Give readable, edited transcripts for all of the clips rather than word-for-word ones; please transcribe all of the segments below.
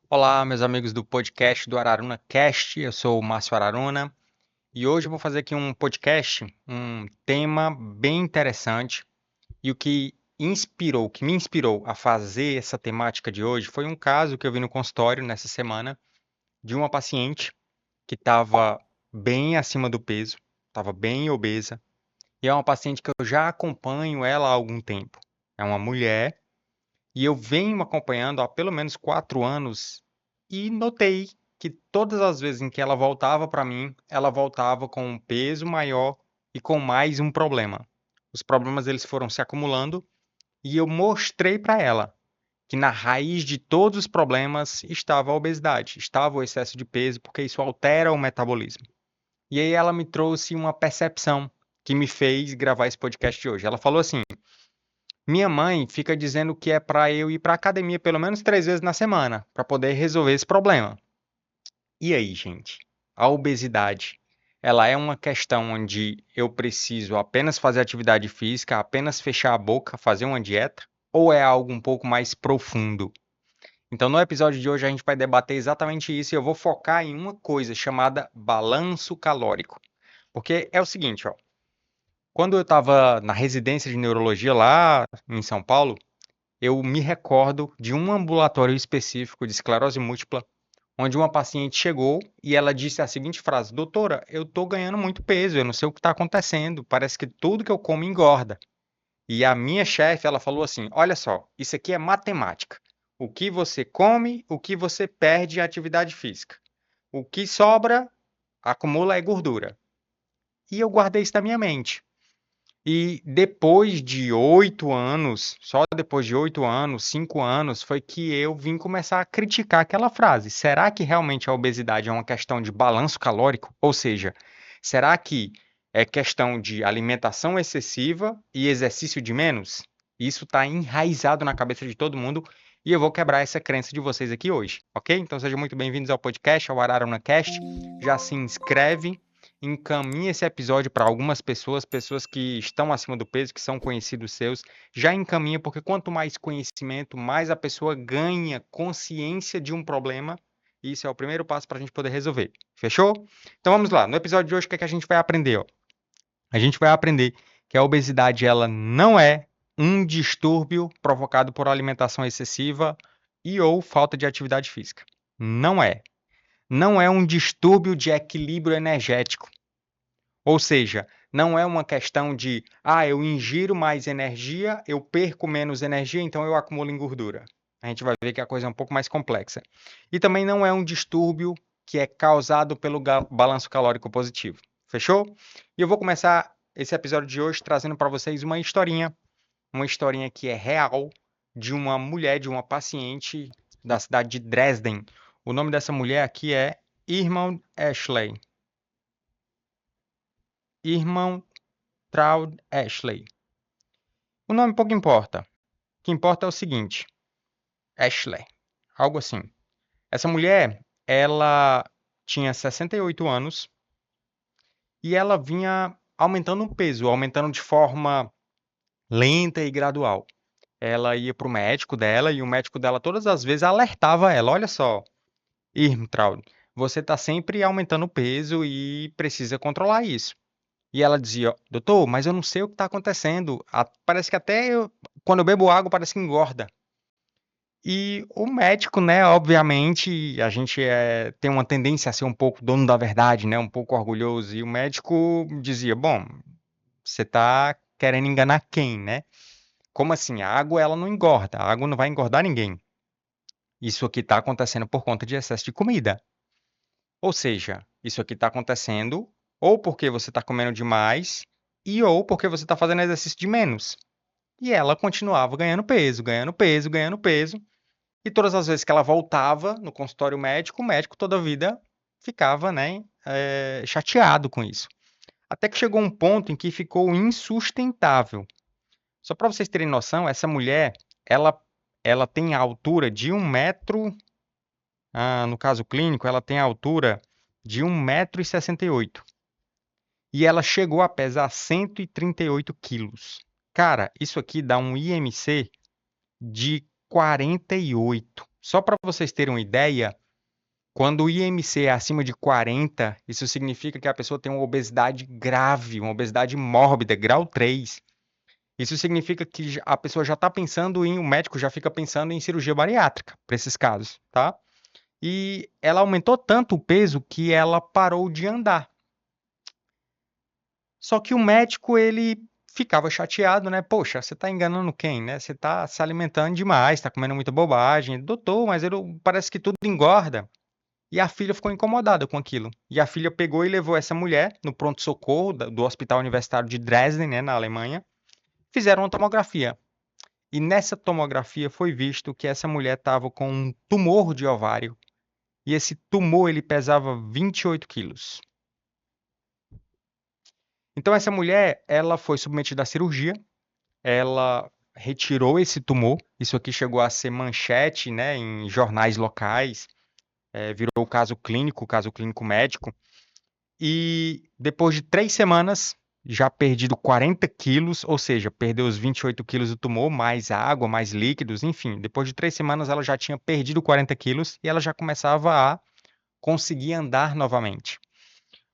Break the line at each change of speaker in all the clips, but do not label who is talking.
Olá, meus amigos do podcast do Araruna Cast. Eu sou o Márcio Araruna e hoje eu vou fazer aqui um podcast, um tema bem interessante. E o que me inspirou a fazer essa temática de hoje foi um caso que eu vi no consultório nessa semana de uma paciente que estava bem acima do peso, estava bem obesa, e é uma paciente que eu já acompanho ela há algum tempo. É uma mulher e eu venho acompanhando há pelo menos 4 anos e notei que todas as vezes em que ela voltava para mim, ela voltava com um peso maior e com mais um problema. Os problemas eles foram se acumulando e eu mostrei para ela que na raiz de todos os problemas estava a obesidade, estava o excesso de peso, porque isso altera o metabolismo. E aí ela me trouxe uma percepção que me fez gravar esse podcast de hoje. Ela falou assim: minha mãe fica dizendo que é para eu ir para academia pelo menos 3 vezes na semana para poder resolver esse problema. E aí, gente? A obesidade, ela é uma questão onde eu preciso apenas fazer atividade física, apenas fechar a boca, fazer uma dieta, ou é algo um pouco mais profundo? Então, no episódio de hoje a gente vai debater exatamente isso e eu vou focar em uma coisa chamada balanço calórico. Porque é o seguinte, ó, quando eu estava na residência de neurologia lá em São Paulo, eu me recordo de um ambulatório específico de esclerose múltipla, onde uma paciente chegou e ela disse a seguinte frase: doutora, eu estou ganhando muito peso, eu não sei o que está acontecendo, parece que tudo que eu como engorda. E a minha chefe, ela falou assim: olha só, isso aqui é matemática. O que você come, o que você perde em atividade física. O que sobra, acumula é gordura. E eu guardei isso na minha mente. E depois de 8 anos, só depois de 8 anos, 5 anos, foi que eu vim começar a criticar aquela frase. Será que realmente a obesidade é uma questão de balanço calórico? Ou seja, será que é questão de alimentação excessiva e exercício de menos? Isso está enraizado na cabeça de todo mundo e eu vou quebrar essa crença de vocês aqui hoje, ok? Então sejam muito bem-vindos ao podcast, ao Araruna Cast. Já se inscreve, encaminhe esse episódio para algumas pessoas, pessoas que estão acima do peso, que são conhecidos seus, já encaminha, porque quanto mais conhecimento, mais a pessoa ganha consciência de um problema, e isso é o primeiro passo para a gente poder resolver. Fechou? Então vamos lá. No episódio de hoje, o que é que a gente vai aprender? Ó? A gente vai aprender que a obesidade ela não é um distúrbio provocado por alimentação excessiva e ou falta de atividade física. Não é. Não é um distúrbio de equilíbrio energético. Ou seja, não é uma questão de, eu ingiro mais energia, eu perco menos energia, então eu acumulo em gordura. A gente vai ver que a coisa é um pouco mais complexa. E também não é um distúrbio que é causado pelo balanço calórico positivo. Fechou? E eu vou começar esse episódio de hoje trazendo para vocês uma historinha que é real de uma mulher, de uma paciente da cidade de Dresden. O nome dessa mulher aqui é Irmão Ashley. Irmão Traud Ashley. O nome pouco importa. O que importa é o seguinte: Ashley. Algo assim. Essa mulher, ela tinha 68 anos e ela vinha aumentando o peso, aumentando de forma lenta e gradual. Ela ia para o médico dela e o médico dela todas as vezes alertava ela: olha só, Irmtraud, você está sempre aumentando o peso e precisa controlar isso. E ela dizia: doutor, mas eu não sei o que está acontecendo. Parece que quando eu bebo água, parece que engorda. E o médico, né, obviamente, a gente tem uma tendência a ser um pouco dono da verdade, né, um pouco orgulhoso. E o médico dizia: bom, você está querendo enganar quem, né? Como assim? A água, ela não engorda. A água não vai engordar ninguém. Isso aqui está acontecendo por conta de excesso de comida. Ou seja, isso aqui está acontecendo ou porque você está comendo demais e ou porque você está fazendo exercício de menos. E ela continuava ganhando peso, ganhando peso, ganhando peso. E todas as vezes que ela voltava no consultório médico, o médico toda a vida ficava, né, chateado com isso. Até que chegou um ponto em que ficou insustentável. Só para vocês terem noção, essa mulher, ela, ela tem a altura de 1 metro, no caso clínico, ela tem a altura de 1,68 m. E ela chegou a pesar 138 quilos. Cara, isso aqui dá um IMC de 48. Só para vocês terem uma ideia, quando o IMC é acima de 40, isso significa que a pessoa tem uma obesidade grave, uma obesidade mórbida, grau 3. Isso significa que a pessoa já está pensando o médico já fica pensando em cirurgia bariátrica para esses casos, tá? E ela aumentou tanto o peso que ela parou de andar. Só que o médico, ele ficava chateado, né? Poxa, você está enganando quem, né? Você está se alimentando demais, está comendo muita bobagem. Doutor, mas parece que tudo engorda. E a filha ficou incomodada com aquilo. E a filha pegou e levou essa mulher no pronto-socorro do Hospital Universitário de Dresden, né, na Alemanha. Fizeram uma tomografia. E nessa tomografia foi visto que essa mulher estava com um tumor de ovário. E esse tumor, ele pesava 28 quilos. Então, essa mulher, ela foi submetida à cirurgia. Ela retirou esse tumor. Isso aqui chegou a ser manchete, né, em jornais locais. Virou caso clínico médico. E depois de 3 semanas, já perdido 40 quilos, ou seja, perdeu os 28 quilos do tumor, mais água, mais líquidos, enfim. Depois de 3 semanas, ela já tinha perdido 40 quilos e ela já começava a conseguir andar novamente.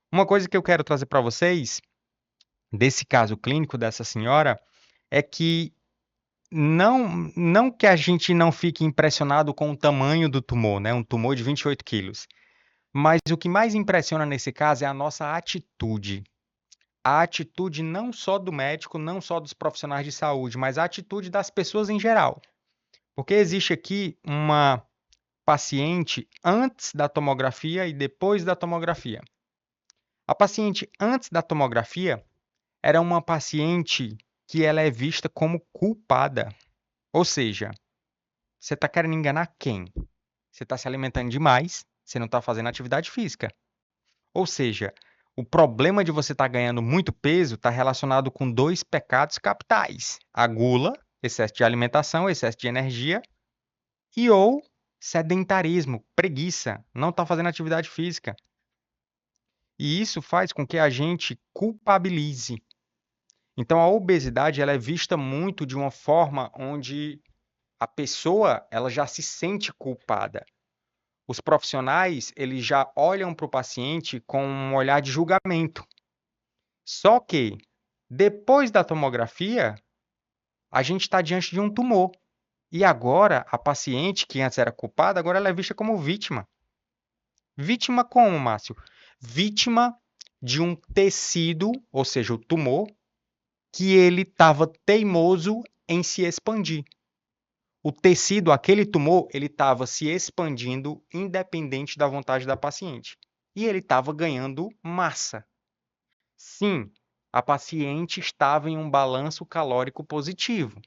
Uma coisa que eu quero trazer para vocês, desse caso clínico dessa senhora, é que não que a gente não fique impressionado com o tamanho do tumor, né? Um tumor de 28 quilos. Mas o que mais impressiona nesse caso é a nossa atitude. A atitude não só do médico, não só dos profissionais de saúde, mas a atitude das pessoas em geral. Porque existe aqui uma paciente antes da tomografia e depois da tomografia. A paciente antes da tomografia era uma paciente que ela é vista como culpada. Ou seja, você está querendo enganar quem? Você está se alimentando demais, você não está fazendo atividade física. Ou seja, o problema de você estar ganhando muito peso está relacionado com 2 pecados capitais: a gula, excesso de alimentação, excesso de energia, e ou sedentarismo, preguiça, não está fazendo atividade física. E isso faz com que a gente culpabilize. Então, a obesidade ela é vista muito de uma forma onde a pessoa ela já se sente culpada. Os profissionais eles já olham para o paciente com um olhar de julgamento. Só que, depois da tomografia, a gente está diante de um tumor. E agora, a paciente, que antes era culpada, agora ela é vista como vítima. Vítima como, Márcio? Vítima de um tecido, ou seja, o tumor, que ele estava teimoso em se expandir. O tecido, aquele tumor, ele estava se expandindo independente da vontade da paciente. E ele estava ganhando massa. Sim, a paciente estava em um balanço calórico positivo.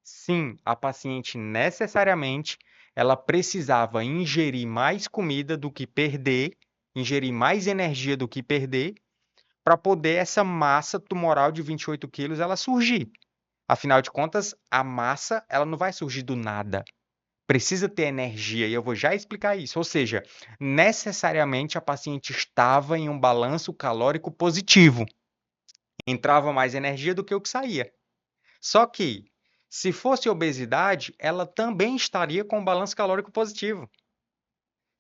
Sim, a paciente necessariamente ela precisava ingerir mais comida do que perder, ingerir mais energia do que perder, para poder essa massa tumoral de 28 quilos ela surgir. Afinal de contas, a massa ela não vai surgir do nada. Precisa ter energia, e eu vou já explicar isso. Ou seja, necessariamente a paciente estava em um balanço calórico positivo. Entrava mais energia do que o que saía. Só que, se fosse obesidade, ela também estaria com um balanço calórico positivo.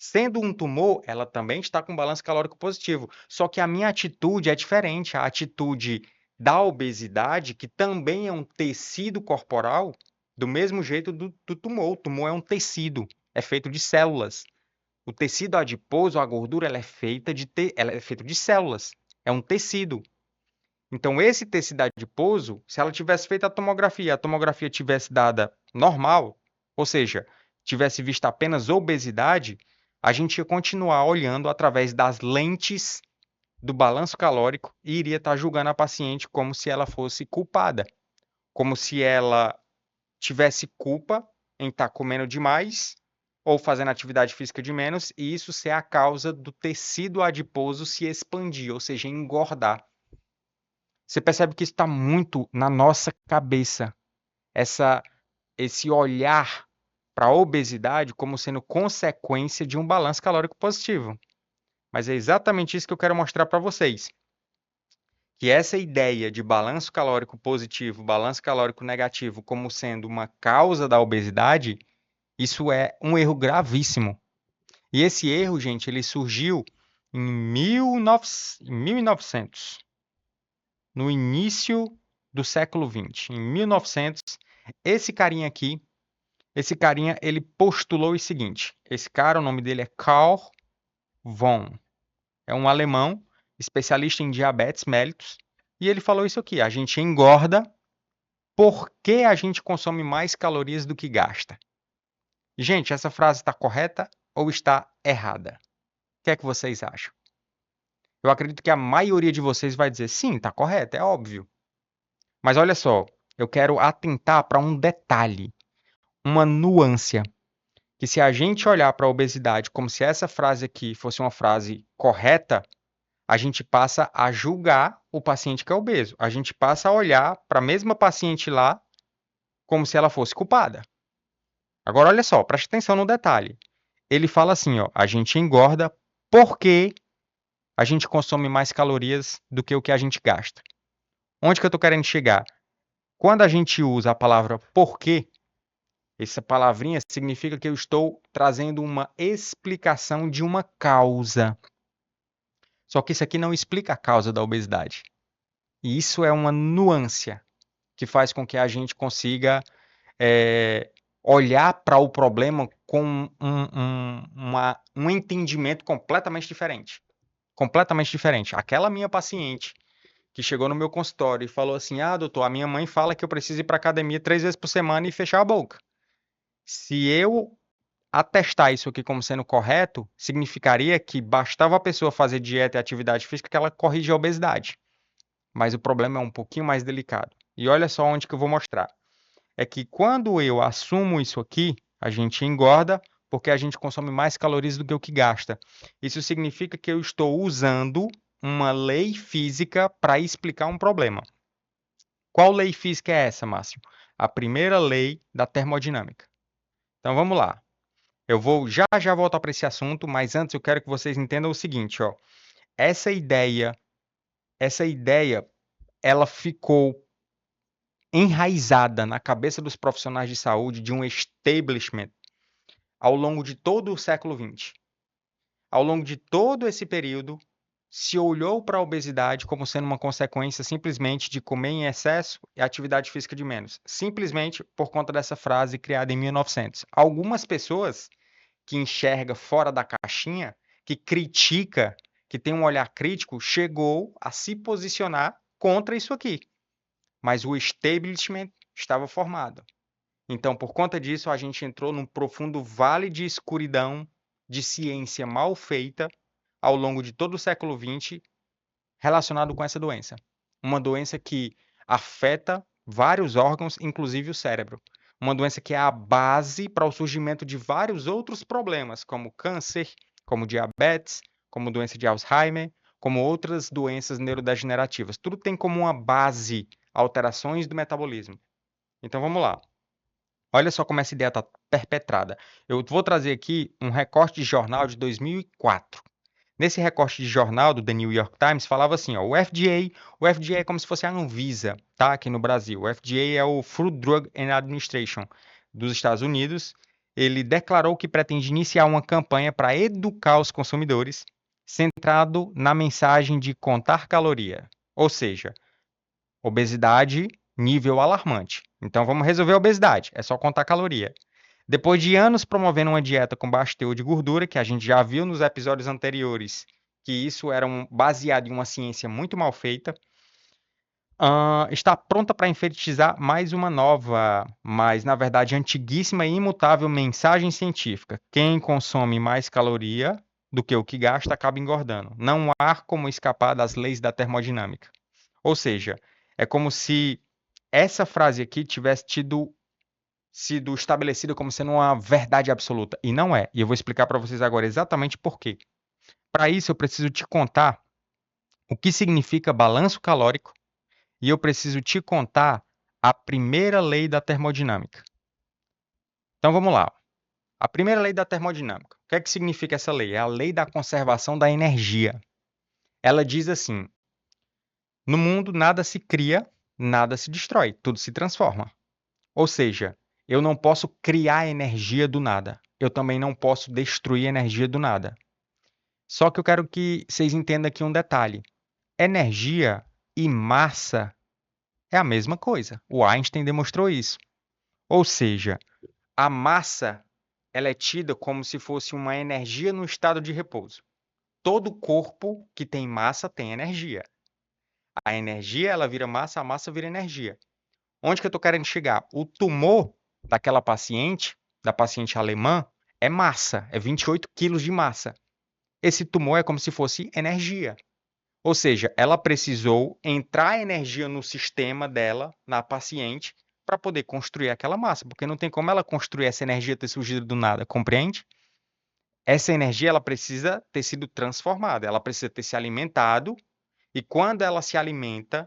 Sendo um tumor, ela também está com um balanço calórico positivo. Só que a minha atitude é diferente. A atitude da obesidade, que também é um tecido corporal, do mesmo jeito do tumor. O tumor é um tecido, é feito de células. O tecido adiposo, a gordura, ela é feita de células. É um tecido. Então, esse tecido adiposo, se ela tivesse feito a tomografia tivesse dada normal, ou seja, tivesse visto apenas obesidade, a gente ia continuar olhando através das lentes do balanço calórico e iria estar julgando a paciente como se ela fosse culpada, como se ela tivesse culpa em estar comendo demais ou fazendo atividade física de menos, e isso ser a causa do tecido adiposo se expandir, ou seja, engordar. Você percebe que isso está muito na nossa cabeça, essa, esse olhar para a obesidade como sendo consequência de um balanço calórico positivo. Mas é exatamente isso que eu quero mostrar para vocês. Que essa ideia de balanço calórico positivo, balanço calórico negativo como sendo uma causa da obesidade, Isso é um erro gravíssimo. E esse erro, gente, ele surgiu em 1900, no início do século XX. Em 1900, esse carinha aqui, ele postulou o seguinte. Esse cara, o nome dele é Carl von. É um alemão, especialista em diabetes mellitus. E ele falou isso aqui: a gente engorda porque a gente consome mais calorias do que gasta. Gente, essa frase está correta ou está errada? O que é que vocês acham? Eu acredito que a maioria de vocês vai dizer sim, está correto, é óbvio. Mas olha só, eu quero atentar para um detalhe, uma nuance, que se a gente olhar para a obesidade como se essa frase aqui fosse uma frase correta, a gente passa a julgar o paciente que é obeso. A gente passa a olhar para a mesma paciente lá como se ela fosse culpada. Agora olha só, preste atenção no detalhe. Ele fala assim, ó, a gente engorda porque a gente consome mais calorias do que o que a gente gasta. Onde que eu estou querendo chegar? Quando a gente usa a palavra porquê, essa palavrinha significa que eu estou trazendo uma explicação de uma causa. Só que isso aqui não explica a causa da obesidade. E isso é uma nuance que faz com que a gente consiga olhar para o problema com um entendimento completamente diferente. Completamente diferente. Aquela minha paciente que chegou no meu consultório e falou assim: ah, doutor, a minha mãe fala que eu preciso ir para academia 3 vezes por semana e fechar a boca. Se eu atestar isso aqui como sendo correto, significaria que bastava a pessoa fazer dieta e atividade física que ela corrige a obesidade. Mas o problema é um pouquinho mais delicado. E olha só onde que eu vou mostrar. É que quando eu assumo isso aqui, a gente engorda porque a gente consome mais calorias do que o que gasta. Isso significa que eu estou usando uma lei física para explicar um problema. Qual lei física é essa, Márcio? A primeira lei da termodinâmica. Então vamos lá. Eu vou já voltar para esse assunto, mas antes eu quero que vocês entendam o seguinte, ó. Essa ideia, ela ficou enraizada na cabeça dos profissionais de saúde de um establishment ao longo de todo o século XX. Ao longo de todo esse período, se olhou para a obesidade como sendo uma consequência simplesmente de comer em excesso e atividade física de menos, simplesmente por conta dessa frase criada em 1900. Algumas pessoas que enxerga fora da caixinha, que critica, que tem um olhar crítico, chegou a se posicionar contra isso aqui. Mas o establishment estava formado. Então, por conta disso, a gente entrou num profundo vale de escuridão de ciência mal feita ao longo de todo o século XX relacionado com essa doença. Uma doença que afeta vários órgãos, inclusive o cérebro. Uma doença que é a base para o surgimento de vários outros problemas, como câncer, como diabetes, como doença de Alzheimer, como outras doenças neurodegenerativas. Tudo tem como uma base alterações do metabolismo. Então vamos lá. Olha só como essa ideia está perpetrada. Eu vou trazer aqui um recorte de jornal de 2004. Nesse recorte de jornal do The New York Times, falava assim, ó, o FDA é como se fosse a Anvisa, tá? Aqui no Brasil. O FDA é o Food Drug Administration dos Estados Unidos. Ele declarou que pretende iniciar uma campanha para educar os consumidores, centrado na mensagem de contar caloria. Ou seja, obesidade nível alarmante. Então vamos resolver a obesidade, é só contar caloria. Depois de anos promovendo uma dieta com baixo teor de gordura, que a gente já viu nos episódios anteriores, que isso era baseado em uma ciência muito mal feita, está pronta para enfatizar mais uma nova, mas na verdade antiguíssima e imutável mensagem científica. Quem consome mais caloria do que o que gasta acaba engordando. Não há como escapar das leis da termodinâmica. Ou seja, é como se essa frase aqui tivesse sido estabelecida como sendo uma verdade absoluta. E não é. E eu vou explicar para vocês agora exatamente por quê. Para isso, eu preciso te contar o que significa balanço calórico e eu preciso te contar a primeira lei da termodinâmica. Então vamos lá. A primeira lei da termodinâmica. O que é que significa essa lei? É a lei da conservação da energia. Ela diz assim: no mundo nada se cria, nada se destrói, tudo se transforma. Ou seja, Eu não posso criar energia do nada. Eu também não posso destruir energia do nada. Só que eu quero que vocês entendam aqui um detalhe. Energia e massa é a mesma coisa. O Einstein demonstrou isso. Ou seja, a massa ela é tida como se fosse uma energia no estado de repouso. Todo corpo que tem massa tem energia. A energia ela vira massa, a massa vira energia. Onde que eu estou querendo chegar? O tumor daquela paciente, da paciente alemã, é massa, é 28 quilos de massa. Esse tumor é como se fosse energia. Ou seja, ela precisou entrar energia no sistema dela, na paciente, para poder construir aquela massa, porque não tem como ela construir essa energia ter surgido do nada, compreende? Essa energia ela precisa ter sido transformada, ela precisa ter se alimentado, e quando ela se alimenta,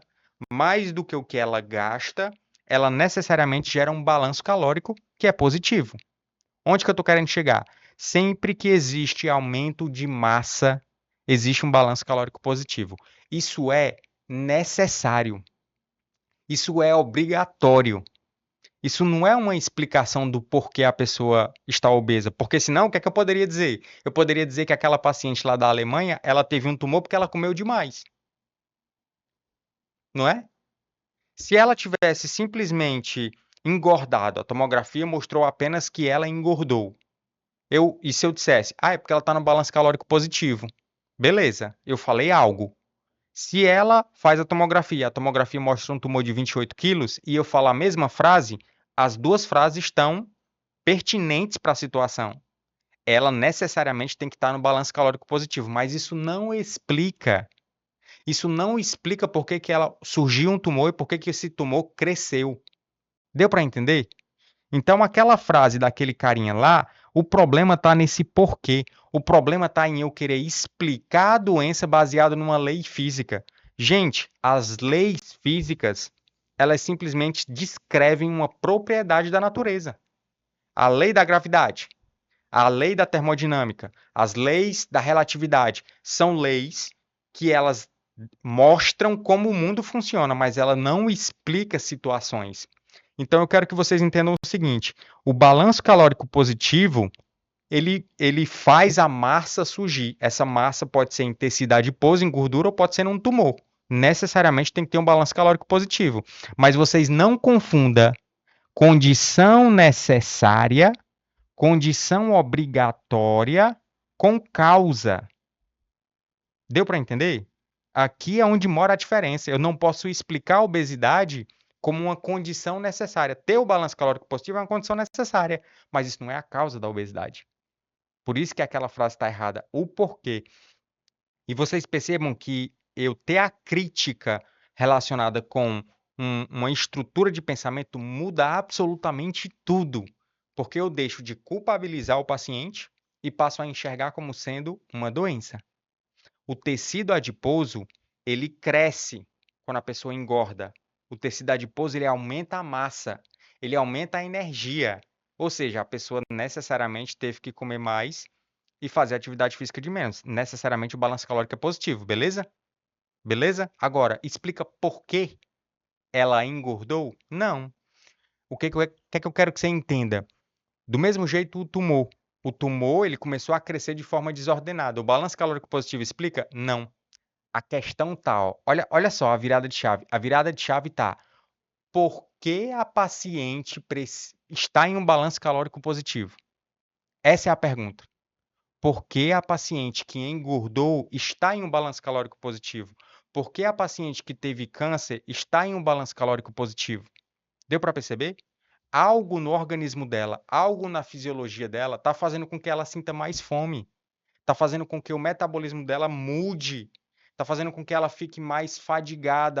mais do que o que ela gasta, ela necessariamente gera um balanço calórico que é positivo. Onde que eu estou querendo chegar? Sempre que existe aumento de massa, existe um balanço calórico positivo. Isso é necessário. Isso é obrigatório. Isso não é uma explicação do porquê a pessoa está obesa, porque senão o que é que eu poderia dizer? Eu poderia dizer que aquela paciente lá da Alemanha, ela teve um tumor porque ela comeu demais, não é? Se ela tivesse simplesmente engordado, a tomografia mostrou apenas que ela engordou. E se eu dissesse, é porque ela está no balanço calórico positivo. Beleza, eu falei algo. Se ela faz a tomografia mostra um tumor de 28 quilos, e eu falar a mesma frase, as duas frases estão pertinentes para a situação. Ela necessariamente tem que estar no balanço calórico positivo, mas isso não explica por que que ela surgiu um tumor e por que que esse tumor cresceu. Deu para entender? Então, aquela frase daquele carinha lá, o problema está nesse porquê. O problema está em eu querer explicar a doença baseado numa lei física. Gente, as leis físicas, elas simplesmente descrevem uma propriedade da natureza. A lei da gravidade, a lei da termodinâmica, as leis da relatividade, são leis que elas mostram como o mundo funciona, mas ela não explica situações. Então eu quero que vocês entendam o seguinte: o balanço calórico positivo, ele faz a massa surgir. Essa massa pode ser em tecido adiposo, em gordura, ou pode ser num tumor. Necessariamente tem que ter um balanço calórico positivo. Mas vocês não confundam condição necessária, condição obrigatória com causa. Deu para entender? Aqui é onde mora a diferença. Eu não posso explicar a obesidade como uma condição necessária. Ter o balanço calórico positivo é uma condição necessária, mas isso não é a causa da obesidade. Por isso que aquela frase está errada. O porquê. E vocês percebam que eu ter a crítica relacionada com uma estrutura de pensamento muda absolutamente tudo. Porque eu deixo de culpabilizar o paciente e passo a enxergar como sendo uma doença. O tecido adiposo, ele cresce quando a pessoa engorda. O tecido adiposo, ele aumenta a massa, ele aumenta a energia. Ou seja, a pessoa necessariamente teve que comer mais e fazer atividade física de menos. Necessariamente o balanço calórico é positivo, beleza? Beleza? Agora, explica por que ela engordou? Não. O que é que eu quero que você entenda? Do mesmo jeito, o tumor. O tumor, ele começou a crescer de forma desordenada. O balanço calórico positivo explica? Não. A questão tá, ó. Olha só a virada de chave. A virada de chave tá: por que a paciente está em um balanço calórico positivo? Essa é a pergunta. Por que a paciente que engordou está em um balanço calórico positivo? Por que a paciente que teve câncer está em um balanço calórico positivo? Deu para perceber? Algo no organismo dela, algo na fisiologia dela, está fazendo com que ela sinta mais fome. Está fazendo com que o metabolismo dela mude. Está fazendo com que ela fique mais fadigada,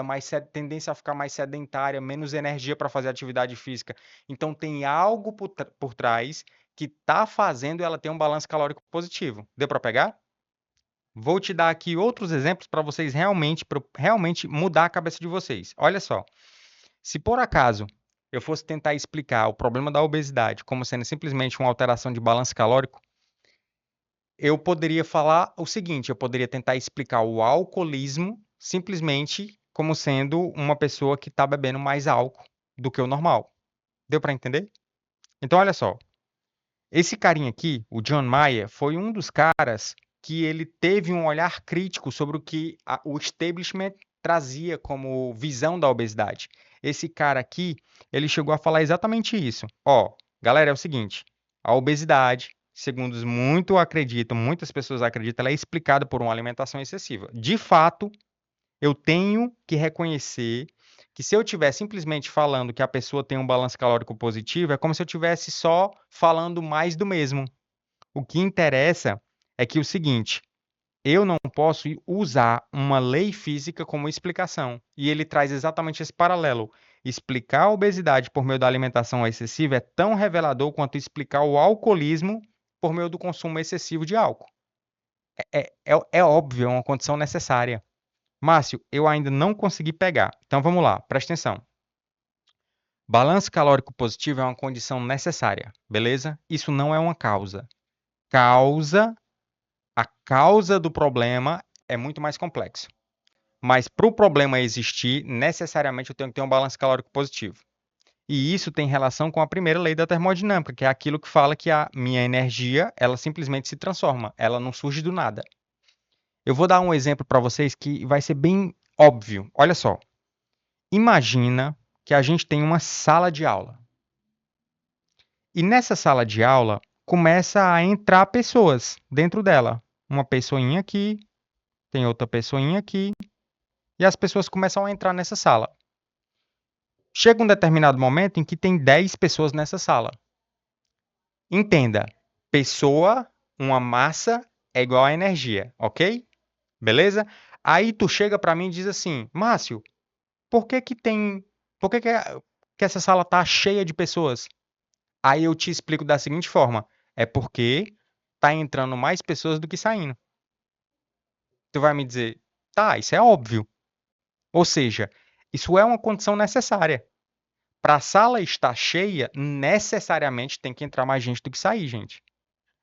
tendência a ficar mais sedentária, menos energia para fazer atividade física. Então, tem algo por trás que está fazendo ela ter um balanço calórico positivo. Deu para pegar? Vou te dar aqui outros exemplos para vocês realmente mudar a cabeça de vocês. Olha só, se por acaso eu fosse tentar explicar o problema da obesidade como sendo simplesmente uma alteração de balanço calórico, eu poderia falar o seguinte: eu poderia tentar explicar o alcoolismo simplesmente como sendo uma pessoa que está bebendo mais álcool do que o normal. Deu para entender? Então, olha só. Esse carinha aqui, o John Mayer, foi um dos caras que ele teve um olhar crítico sobre o que o establishment trazia como visão da obesidade. Esse cara aqui, ele chegou a falar exatamente isso. Ó, galera, é o seguinte, a obesidade, segundo muitas pessoas acreditam, ela é explicada por uma alimentação excessiva. De fato, eu tenho que reconhecer que se eu estiver simplesmente falando que a pessoa tem um balanço calórico positivo, é como se eu estivesse só falando mais do mesmo. O que interessa é que o seguinte, eu não posso usar uma lei física como explicação. E ele traz exatamente esse paralelo. Explicar a obesidade por meio da alimentação excessiva é tão revelador quanto explicar o alcoolismo por meio do consumo excessivo de álcool. É óbvio, é uma condição necessária. Márcio, eu ainda não consegui pegar. Então vamos lá, presta atenção. Balanço calórico positivo é uma condição necessária, beleza? Isso não é uma causa. A causa do problema é muito mais complexo. Mas para o problema existir, necessariamente eu tenho que ter um balanço calórico positivo. E isso tem relação com a primeira lei da termodinâmica, que é aquilo que fala que a minha energia, ela simplesmente se transforma, ela não surge do nada. Eu vou dar um exemplo para vocês que vai ser bem óbvio. Olha só. Imagina que a gente tem uma sala de aula. E nessa sala de aula começa a entrar pessoas dentro dela. Uma pessoinha aqui, tem outra pessoinha aqui, e as pessoas começam a entrar nessa sala. Chega um determinado momento em que tem 10 pessoas nessa sala. Entenda, pessoa, uma massa é igual a energia, ok? Beleza? Aí tu chega para mim e diz assim, Márcio, por que que tem, por que que essa sala tá cheia de pessoas? Aí eu te explico da seguinte forma: é porque tá entrando mais pessoas do que saindo. Tu vai me dizer, tá, isso é óbvio. Ou seja, isso é uma condição necessária. Para a sala estar cheia, necessariamente tem que entrar mais gente do que sair, gente.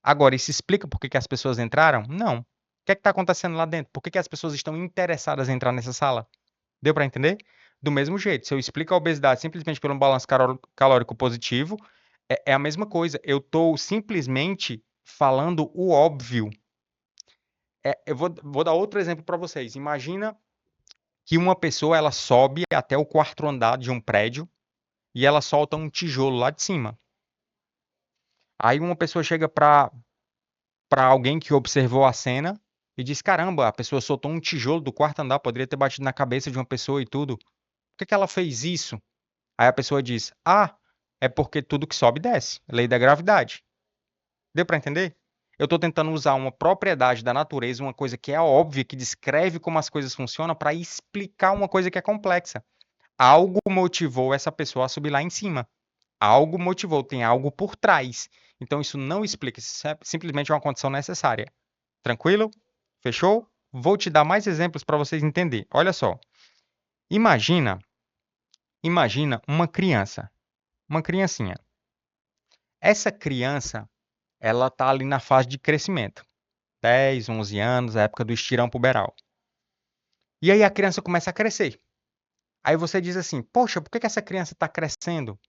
Agora, isso explica por que que as pessoas entraram? Não. O que é que está acontecendo lá dentro? Por que que as pessoas estão interessadas em entrar nessa sala? Deu para entender? Do mesmo jeito, se eu explico a obesidade simplesmente por um balanço calórico positivo, é a mesma coisa. Eu estou simplesmente falando o óbvio. Eu vou dar outro exemplo para vocês. Imagina que uma pessoa ela sobe até o quarto andar de um prédio e ela solta um tijolo lá de cima. Aí uma pessoa chega para alguém que observou a cena e diz: Caramba, a pessoa soltou um tijolo do quarto andar, poderia ter batido na cabeça de uma pessoa e tudo. Por que que ela fez isso? Aí a pessoa diz: Ah, é porque tudo que sobe desce. Lei da gravidade. Deu para entender? Eu estou tentando usar uma propriedade da natureza, uma coisa que é óbvia, que descreve como as coisas funcionam, para explicar uma coisa que é complexa. Algo motivou essa pessoa a subir lá em cima. Algo motivou, tem algo por trás. Então isso não explica, isso é simplesmente uma condição necessária. Tranquilo? Fechou? Vou te dar mais exemplos para vocês entenderem. Olha só. Imagina, imagina uma criancinha. Essa criança, ela tá ali na fase de crescimento. 10, 11 anos, a época do estirão puberal. E aí a criança começa a crescer. Aí você diz assim: Poxa, por que que essa criança está crescendo?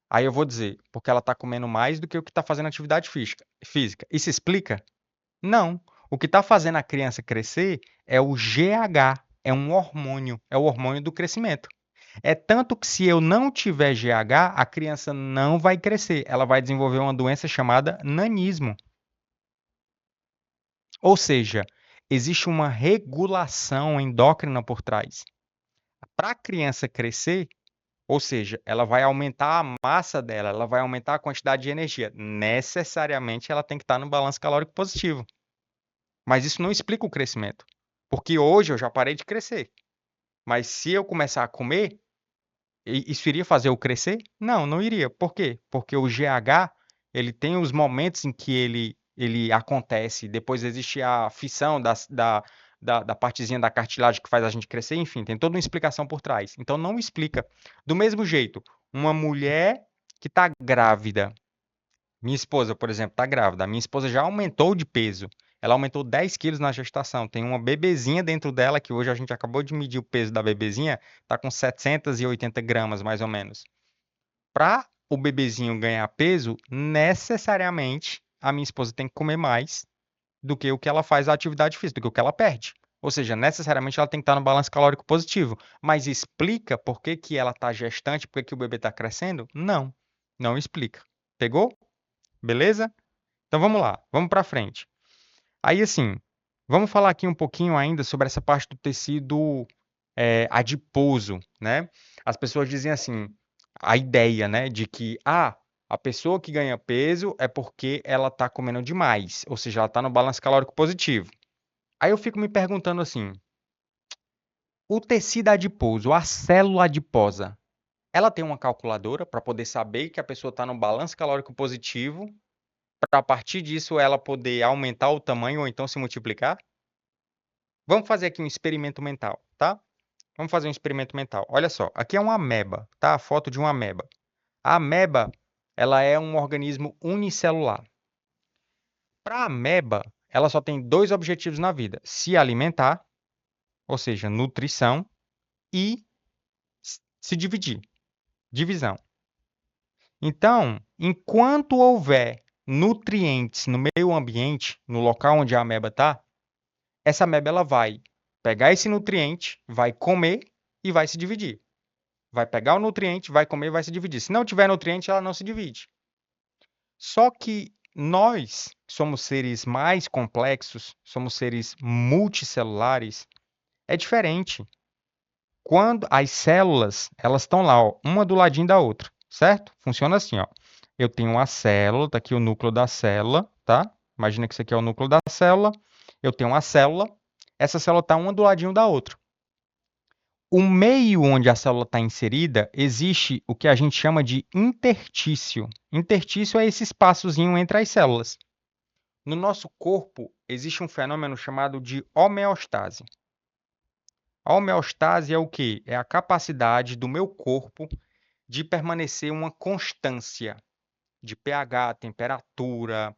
Aí eu vou dizer: Porque ela está comendo mais do que o que está fazendo atividade física. Isso explica? Não. O que está fazendo a criança crescer é o GH, é um hormônio, é o hormônio do crescimento. É tanto que se eu não tiver GH, a criança não vai crescer. Ela vai desenvolver uma doença chamada nanismo. Ou seja, existe uma regulação endócrina por trás. Para a criança crescer, ou seja, ela vai aumentar a massa dela, ela vai aumentar a quantidade de energia. Necessariamente ela tem que estar no balanço calórico positivo. Mas isso não explica o crescimento. Porque hoje eu já parei de crescer. Mas se eu começar a comer, isso iria fazer eu crescer? Não, não iria. Por quê? Porque o GH, ele tem os momentos em que ele acontece. Depois existe a fissão da partezinha da cartilagem que faz a gente crescer. Enfim, tem toda uma explicação por trás. Então, não explica. Do mesmo jeito, uma mulher que está grávida. Minha esposa, por exemplo, está grávida. A minha esposa já aumentou de peso. Ela aumentou 10 quilos na gestação. Tem uma bebezinha dentro dela, que hoje a gente acabou de medir o peso da bebezinha, está com 780 gramas, mais ou menos. Para o bebezinho ganhar peso, necessariamente a minha esposa tem que comer mais do que o que ela faz a atividade física, do que o que ela perde. Ou seja, necessariamente ela tem que estar no balanço calórico positivo. Mas explica por que que ela está gestante, por que que o bebê está crescendo? Não, não explica. Pegou? Beleza? Então vamos lá, vamos para frente. Aí assim, vamos falar aqui um pouquinho ainda sobre essa parte do tecido adiposo, né? As pessoas dizem assim, a ideia, né, de que a pessoa que ganha peso é porque ela está comendo demais, ou seja, ela está no balanço calórico positivo. Aí eu fico me perguntando assim, o tecido adiposo, a célula adiposa, ela tem uma calculadora para poder saber que a pessoa está no balanço calórico positivo, para a partir disso ela poder aumentar o tamanho ou então se multiplicar? Vamos fazer aqui um experimento mental, tá? Vamos fazer um experimento mental. Olha só, aqui é uma ameba, tá? A foto de uma ameba. A ameba, ela é um organismo unicelular. Para a ameba, ela só tem dois objetivos na vida: se alimentar, ou seja, nutrição, e se dividir, divisão. Então, enquanto houver nutrientes no meio ambiente, no local onde a ameba está, essa ameba ela vai pegar esse nutriente, vai comer e vai se dividir. Vai pegar o nutriente, vai comer e vai se dividir. Se não tiver nutriente, ela não se divide. Só que nós somos seres mais complexos, somos seres multicelulares, é diferente. Quando as células, elas estão lá, ó, uma do ladinho da outra, certo? Funciona assim, ó. Eu tenho uma célula, tá aqui o núcleo da célula, tá? Imagina que isso aqui é o núcleo da célula. Eu tenho uma célula, essa célula está uma do ladinho da outra. O meio onde a célula está inserida, existe o que a gente chama de intertício. Intertício é esse espaçozinho entre as células. No nosso corpo, existe um fenômeno chamado de homeostase. A homeostase é o quê? É a capacidade do meu corpo de permanecer uma constância de pH, temperatura,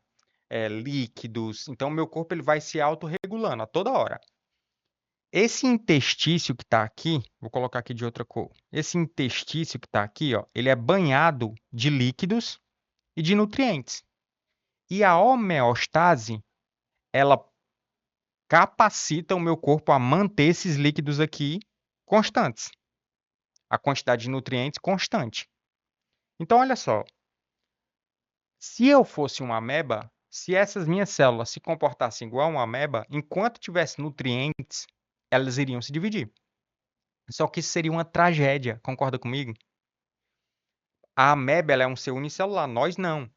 líquidos. Então, o meu corpo ele vai se autorregulando a toda hora. Esse interstício que está aqui, vou colocar aqui de outra cor. Esse interstício que está aqui, ó, ele é banhado de líquidos e de nutrientes. E a homeostase, ela capacita o meu corpo a manter esses líquidos aqui constantes. A quantidade de nutrientes constante. Então, olha só. Se eu fosse uma ameba, se essas minhas células se comportassem igual uma ameba, enquanto tivesse nutrientes, elas iriam se dividir. Só que isso seria uma tragédia, concorda comigo? A ameba ela é um ser unicelular, nós não.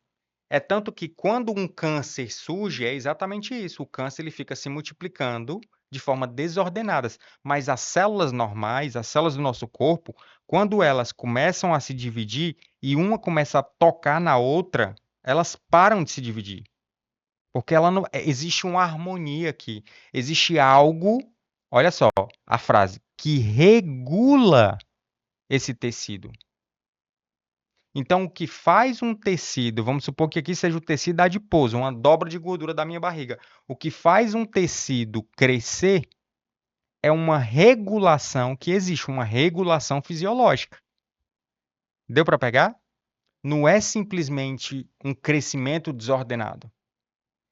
É tanto que quando um câncer surge, é exatamente isso. O câncer ele fica se multiplicando de forma desordenada. Mas as células normais, as células do nosso corpo, quando elas começam a se dividir e uma começa a tocar na outra, elas param de se dividir. Porque ela não, existe uma harmonia aqui. Existe algo, olha só a frase, que regula esse tecido. Então, o que faz um tecido, vamos supor que aqui seja o tecido adiposo, uma dobra de gordura da minha barriga. O que faz um tecido crescer é uma regulação, que existe uma regulação fisiológica. Deu para pegar? Não é simplesmente um crescimento desordenado.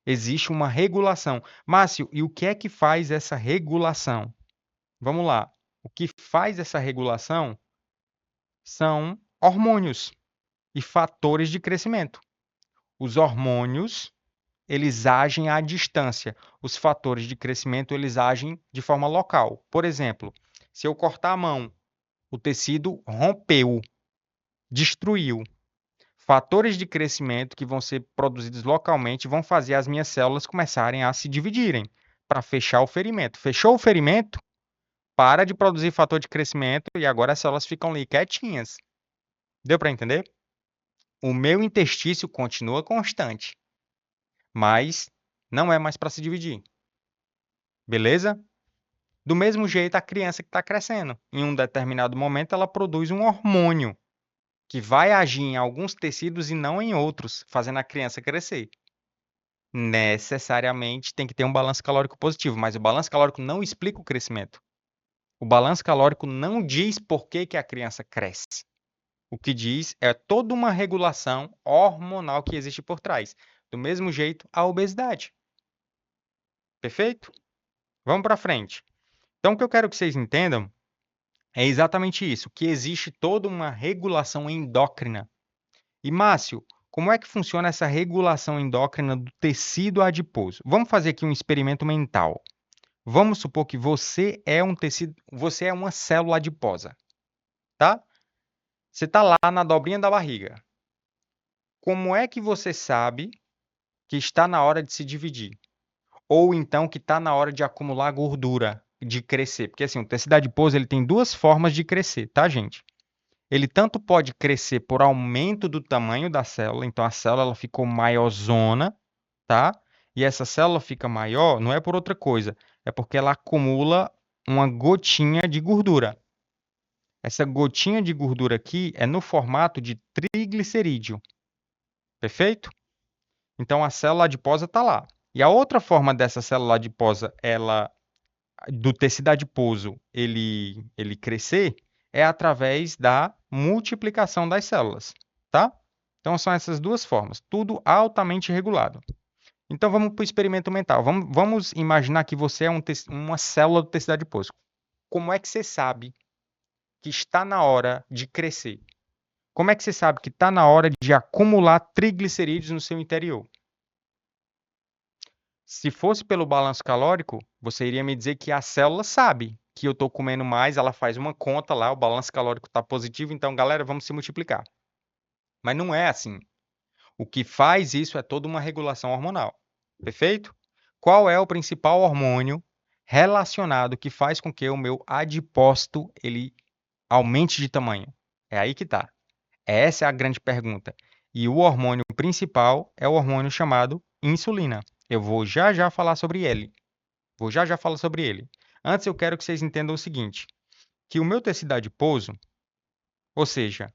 Existe uma regulação. Márcio, e o que é que faz essa regulação? Vamos lá. O que faz essa regulação são hormônios e fatores de crescimento. Os hormônios, eles agem à distância. Os fatores de crescimento, eles agem de forma local. Por exemplo, se eu cortar a mão, o tecido rompeu, destruiu. Fatores de crescimento que vão ser produzidos localmente vão fazer as minhas células começarem a se dividirem para fechar o ferimento. Fechou o ferimento, para de produzir fator de crescimento e agora as células ficam ali quietinhas. Deu para entender? O meu interstício continua constante, mas não é mais para se dividir. Beleza? Do mesmo jeito, a criança que está crescendo, em um determinado momento, ela produz um hormônio que vai agir em alguns tecidos e não em outros, fazendo a criança crescer. Necessariamente tem que ter um balanço calórico positivo, mas o balanço calórico não explica o crescimento. O balanço calórico não diz por que que a criança cresce. O que diz é toda uma regulação hormonal que existe por trás. Do mesmo jeito, a obesidade. Perfeito? Vamos para frente. Então, o que eu quero que vocês entendam é exatamente isso, que existe toda uma regulação endócrina. E, Márcio, como é que funciona essa regulação endócrina do tecido adiposo? Vamos fazer aqui um experimento mental. Vamos supor que você é um tecido, você é uma célula adiposa, tá? Você está lá na dobrinha da barriga. Como é que você sabe que está na hora de se dividir? Ou então que está na hora de acumular gordura, de crescer? Porque assim, o tecido adiposo ele tem duas formas de crescer, tá, gente? Ele tanto pode crescer por aumento do tamanho da célula, então a célula ela ficou maiorzona, tá? E essa célula fica maior, não é por outra coisa, é porque ela acumula uma gotinha de gordura. Essa gotinha de gordura aqui é no formato de triglicerídeo, perfeito? Então a célula adiposa está lá. E a outra forma dessa célula adiposa, ela do tecido adiposo, ele crescer é através da multiplicação das células, tá? Então são essas duas formas, tudo altamente regulado. Então vamos para o experimento mental. Vamos imaginar que você é uma célula do tecido adiposo. Como é que você sabe que está na hora de crescer? Como é que você sabe que está na hora de acumular triglicerídeos no seu interior? Se fosse pelo balanço calórico, você iria me dizer que a célula sabe que eu estou comendo mais, ela faz uma conta lá, o balanço calórico está positivo, então, galera, vamos se multiplicar. Mas não é assim. O que faz isso é toda uma regulação hormonal. Perfeito? Qual é o principal hormônio relacionado que faz com que o meu adipócito ele aumente de tamanho? É aí que está. Essa é a grande pergunta. E o hormônio principal é o hormônio chamado insulina. Eu vou já já falar sobre ele. Vou já já falar sobre ele. Antes eu quero que vocês entendam o seguinte, que o meu tecido adiposo, ou seja,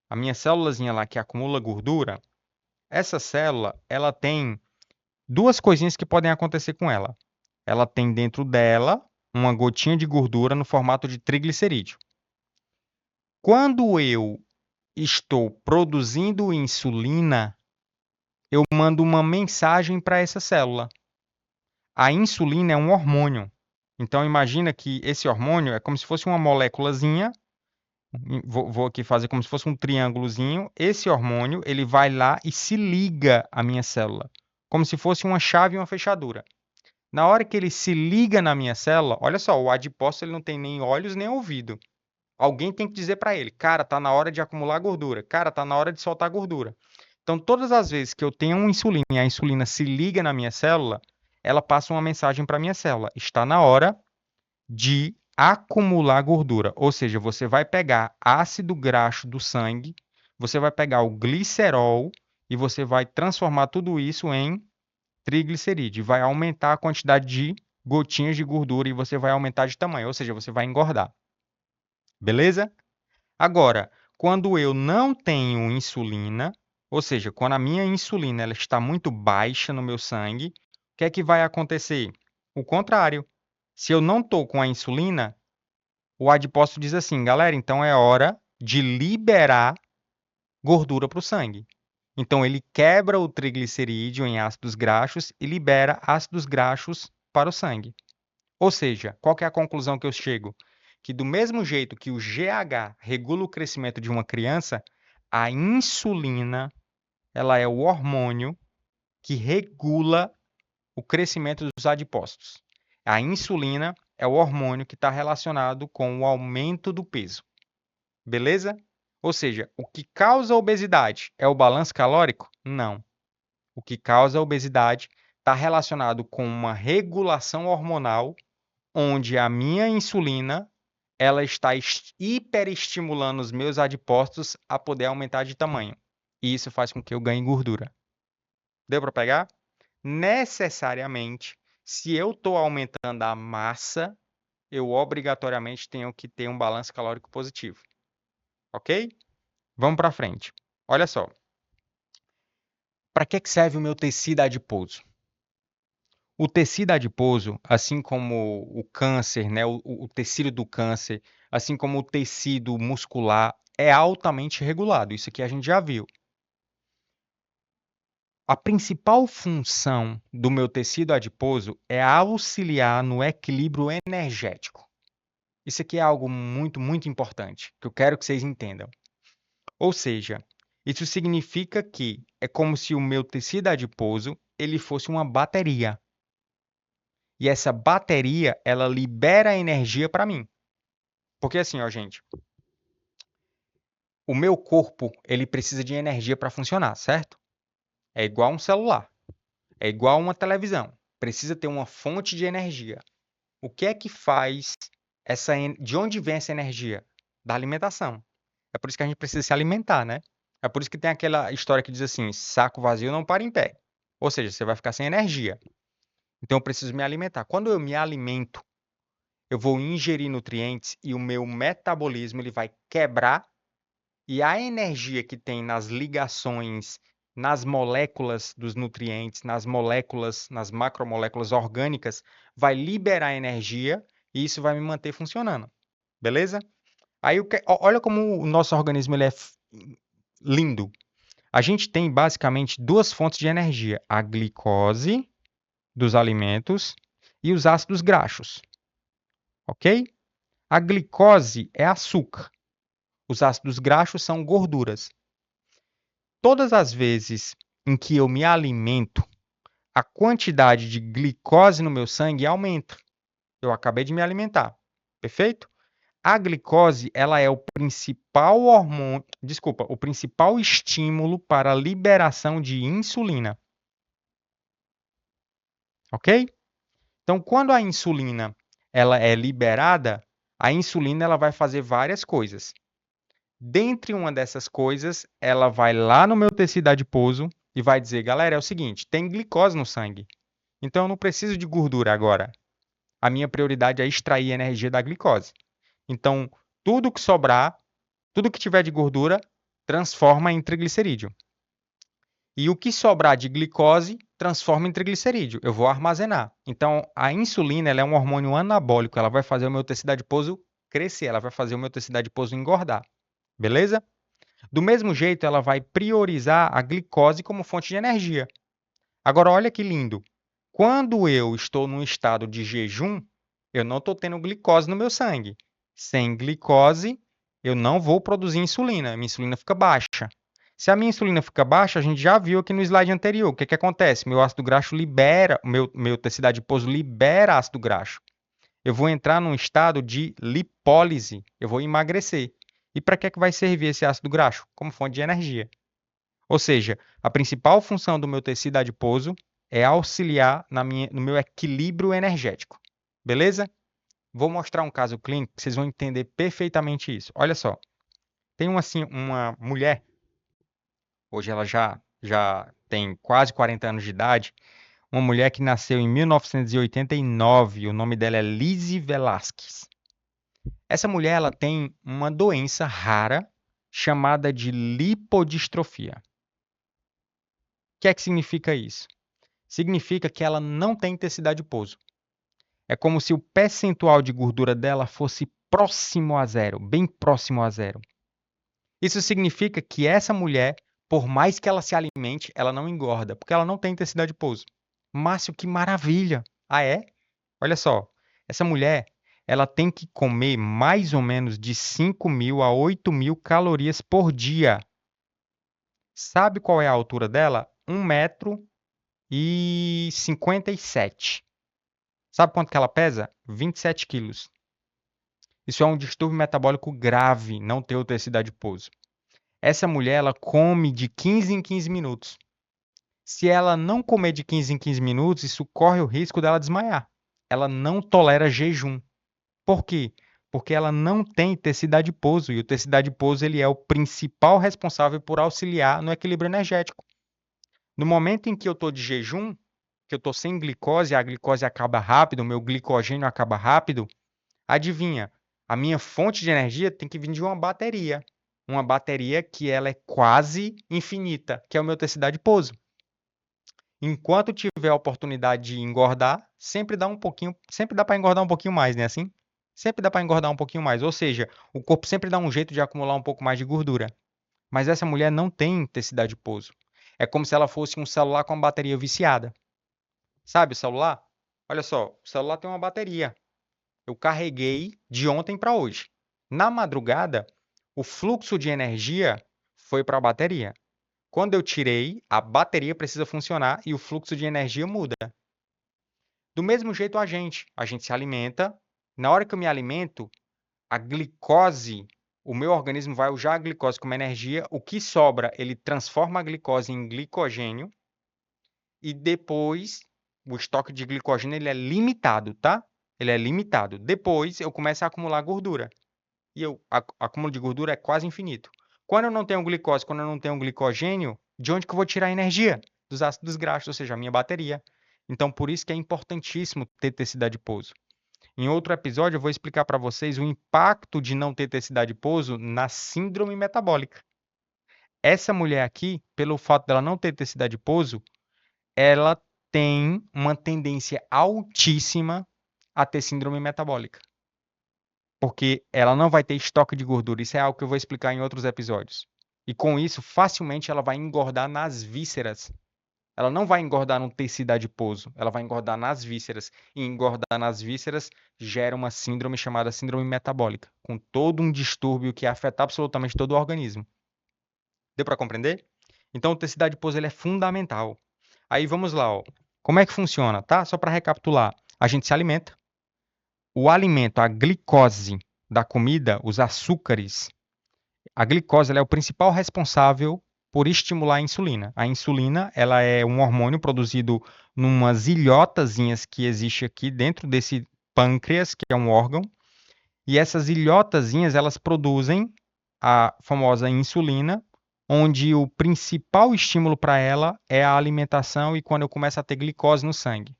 a minha célulazinha lá que acumula gordura, essa célula, ela tem duas coisinhas que podem acontecer com ela. Ela tem dentro dela uma gotinha de gordura no formato de triglicerídeo. Quando eu estou produzindo insulina, eu mando uma mensagem para essa célula. A insulina é um hormônio. Então imagina que esse hormônio é como se fosse uma moléculazinha. Vou aqui fazer como se fosse um triângulozinho. Esse hormônio ele vai lá e se liga à minha célula, como se fosse uma chave e uma fechadura. Na hora que ele se liga na minha célula, olha só, o adipócito ele não tem nem olhos nem ouvido. Alguém tem que dizer para ele, cara, tá na hora de acumular gordura. Cara, tá na hora de soltar gordura. Então, todas as vezes que eu tenho uma insulina e a insulina se liga na minha célula, ela passa uma mensagem para a minha célula. Está na hora de acumular gordura. Ou seja, você vai pegar ácido graxo do sangue, você vai pegar o glicerol e você vai transformar tudo isso em triglicerídeo. Vai aumentar a quantidade de gotinhas de gordura e você vai aumentar de tamanho. Ou seja, você vai engordar. Beleza? Agora, quando eu não tenho insulina, ou seja, quando a minha insulina ela está muito baixa no meu sangue, o que é que vai acontecer? O contrário. Se eu não estou com a insulina, o adipócito diz assim, galera, então é hora de liberar gordura para o sangue. Então ele quebra o triglicerídeo em ácidos graxos e libera ácidos graxos para o sangue. Ou seja, qual que é a conclusão que eu chego? Que do mesmo jeito que o GH regula o crescimento de uma criança, a insulina, ela é o hormônio que regula o crescimento dos adipócitos. A insulina é o hormônio que está relacionado com o aumento do peso. Beleza? Ou seja, o que causa obesidade é o balanço calórico? Não. O que causa obesidade está relacionado com uma regulação hormonal onde a minha insulina ela está hiperestimulando os meus adipócitos a poder aumentar de tamanho. E isso faz com que eu ganhe gordura. Deu para pegar? Necessariamente, se eu estou aumentando a massa, eu obrigatoriamente tenho que ter um balanço calórico positivo. Ok? Vamos para frente. Olha só. Para que serve o meu tecido adiposo? O tecido adiposo, assim como o câncer, né, o tecido do câncer, assim como o tecido muscular, é altamente regulado. Isso aqui a gente já viu. A principal função do meu tecido adiposo é auxiliar no equilíbrio energético. Isso aqui é algo muito, muito importante, que eu quero que vocês entendam. Ou seja, isso significa que é como se o meu tecido adiposo ele fosse uma bateria. E essa bateria, ela libera energia para mim. Porque assim, ó, gente, o meu corpo, ele precisa de energia para funcionar, certo? É igual um celular, é igual uma televisão. Precisa ter uma fonte de energia. O que é que faz de onde vem essa energia? Da alimentação. É por isso que a gente precisa se alimentar, né? É por isso que tem aquela história que diz assim: saco vazio não para em pé. Ou seja, você vai ficar sem energia. Então eu preciso me alimentar. Quando eu me alimento, eu vou ingerir nutrientes e o meu metabolismo ele vai quebrar e a energia que tem nas ligações, nas moléculas dos nutrientes, nas moléculas, nas macromoléculas orgânicas, vai liberar energia e isso vai me manter funcionando. Beleza? Aí olha como o nosso organismo ele é lindo. A gente tem basicamente duas fontes de energia: a glicose dos alimentos e os ácidos graxos, ok? A glicose é açúcar, os ácidos graxos são gorduras. Todas as vezes em que eu me alimento, a quantidade de glicose no meu sangue aumenta. Eu acabei de me alimentar, perfeito? A glicose, ela é o principal hormônio, desculpa, o principal estímulo para a liberação de insulina, ok? Então, quando a insulina ela é liberada, a insulina ela vai fazer várias coisas. Dentre uma dessas coisas, ela vai lá no meu tecido adiposo e vai dizer, galera, é o seguinte, tem glicose no sangue, então eu não preciso de gordura agora. A minha prioridade é extrair energia da glicose. Então, tudo que sobrar, tudo que tiver de gordura, transforma em triglicerídeo. E o que sobrar de glicose, transforma em triglicerídeo. Eu vou armazenar. Então, a insulina ela é um hormônio anabólico. Ela vai fazer o meu tecido adiposo crescer. Ela vai fazer o meu tecido adiposo engordar. Beleza? Do mesmo jeito, ela vai priorizar a glicose como fonte de energia. Agora, olha que lindo. Quando eu estou num estado de jejum, eu não estou tendo glicose no meu sangue. Sem glicose, eu não vou produzir insulina. Minha insulina fica baixa. Se a minha insulina fica baixa, a gente já viu aqui no slide anterior. O que acontece? Meu ácido graxo libera, meu tecido adiposo libera ácido graxo. Eu vou entrar num estado de lipólise. Eu vou emagrecer. E para que vai servir esse ácido graxo? Como fonte de energia. Ou seja, a principal função do meu tecido adiposo é auxiliar no meu equilíbrio energético. Beleza? Vou mostrar um caso clínico que vocês vão entender perfeitamente isso. Olha só, tem uma mulher, hoje ela já tem quase 40 anos de idade, uma mulher que nasceu em 1989, o nome dela é Lizzie Velasquez. Essa mulher ela tem uma doença rara chamada de lipodistrofia. O que é que significa isso? Significa que ela não tem tecido adiposo. É como se o percentual de gordura dela fosse próximo a zero, bem próximo a zero. Isso significa que essa mulher, por mais que ela se alimente, ela não engorda, porque ela não tem tecido adiposo. Márcio, que maravilha! Ah, é? Olha só, essa mulher, ela tem que comer mais ou menos de 5.000 a 8.000 calorias por dia. Sabe qual é a altura dela? 1,57 m. Sabe quanto que ela pesa? 27 quilos. Isso é um distúrbio metabólico grave, não ter o tecido adiposo. Essa mulher, ela come de 15 em 15 minutos. Se ela não comer de 15 em 15 minutos, isso corre o risco dela desmaiar. Ela não tolera jejum. Por quê? Porque ela não tem tecido adiposo, e o tecido adiposo ele é o principal responsável por auxiliar no equilíbrio energético. No momento em que eu estou de jejum, que eu estou sem glicose, a glicose acaba rápido, o meu glicogênio acaba rápido, adivinha? A minha fonte de energia tem que vir de uma bateria. Uma bateria que ela é quase infinita, que é o meu tecido adiposo. Enquanto tiver a oportunidade de engordar, sempre dá para engordar um pouquinho mais, né assim? Sempre dá para engordar um pouquinho mais. Ou seja, o corpo sempre dá um jeito de acumular um pouco mais de gordura. Mas essa mulher não tem intensidade de pouso. É como se ela fosse um celular com a bateria viciada. Sabe o celular? Olha só, o celular tem uma bateria. Eu carreguei de ontem para hoje. Na madrugada, o fluxo de energia foi para a bateria. Quando eu tirei, a bateria precisa funcionar e o fluxo de energia muda. Do mesmo jeito a gente se alimenta. Na hora que eu me alimento, a glicose, o meu organismo vai usar a glicose como energia. O que sobra, ele transforma a glicose em glicogênio e depois o estoque de glicogênio ele é limitado, tá? Ele é limitado. Depois eu começo a acumular gordura. E o acúmulo de gordura é quase infinito. Quando eu não tenho glicose, quando eu não tenho glicogênio, de onde que eu vou tirar a energia? Dos ácidos graxos, ou seja, a minha bateria. Então, por isso que é importantíssimo ter tecido adiposo. Em outro episódio, eu vou explicar para vocês o impacto de não ter tecido adiposo na síndrome metabólica. Essa mulher aqui, pelo fato dela não ter tecido adiposo, ela tem uma tendência altíssima a ter síndrome metabólica. Porque ela não vai ter estoque de gordura. Isso é algo que eu vou explicar em outros episódios. E com isso, facilmente ela vai engordar nas vísceras. Ela não vai engordar no tecido adiposo, ela vai engordar nas vísceras. E engordar nas vísceras gera uma síndrome chamada síndrome metabólica, com todo um distúrbio que afeta absolutamente todo o organismo. Deu para compreender? Então, o tecido adiposo ele é fundamental. Aí vamos lá, ó. Como é que funciona, tá? Só para recapitular. A gente se alimenta. O alimento, a glicose da comida, os açúcares, a glicose ela é o principal responsável por estimular a insulina. A insulina, ela é um hormônio produzido numas ilhotazinhas que existe aqui dentro desse pâncreas, que é um órgão, e essas ilhotazinhas, elas produzem a famosa insulina, onde o principal estímulo para ela é a alimentação e quando eu começo a ter glicose no sangue.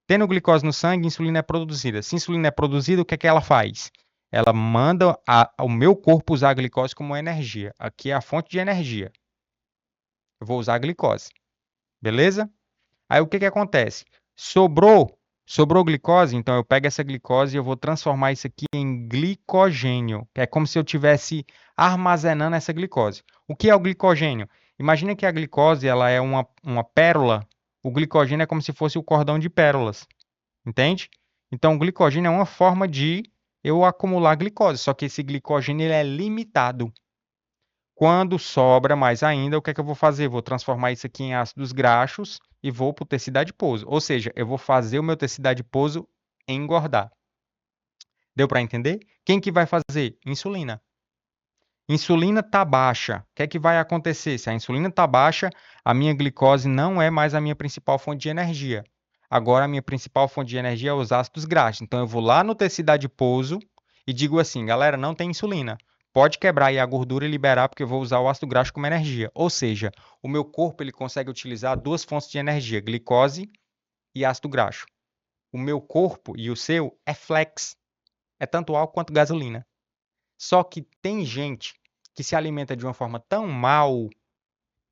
Tendo glicose no sangue, insulina é produzida. Se insulina é produzida, o que é que ela faz? Ela manda o meu corpo usar a glicose como energia. Aqui é a fonte de energia. Eu vou usar a glicose. Beleza? Aí o que que acontece? Sobrou glicose, então eu pego essa glicose e eu vou transformar isso aqui em glicogênio, que é como se eu estivesse armazenando essa glicose. O que é o glicogênio? Imagina que a glicose ela é uma pérola. O glicogênio é como se fosse o cordão de pérolas. Entende? Então, o glicogênio é uma forma de eu acumular glicose, só que esse glicogênio ele é limitado. Quando sobra mais ainda, o que é que eu vou fazer? Vou transformar isso aqui em ácidos graxos e vou para o tecido adiposo. Ou seja, eu vou fazer o meu tecido adiposo engordar. Deu para entender? Quem que vai fazer? Insulina. Insulina está baixa. O que é que vai acontecer? Se a insulina está baixa, a minha glicose não é mais a minha principal fonte de energia. Agora, a minha principal fonte de energia é os ácidos graxos. Então, eu vou lá no tecido adiposo e digo assim, galera, não tem insulina. Pode quebrar aí a gordura e liberar, porque eu vou usar o ácido graxo como energia. Ou seja, o meu corpo ele consegue utilizar duas fontes de energia, glicose e ácido graxo. O meu corpo e o seu é flex. É tanto álcool quanto gasolina. Só que tem gente que se alimenta de uma forma tão mal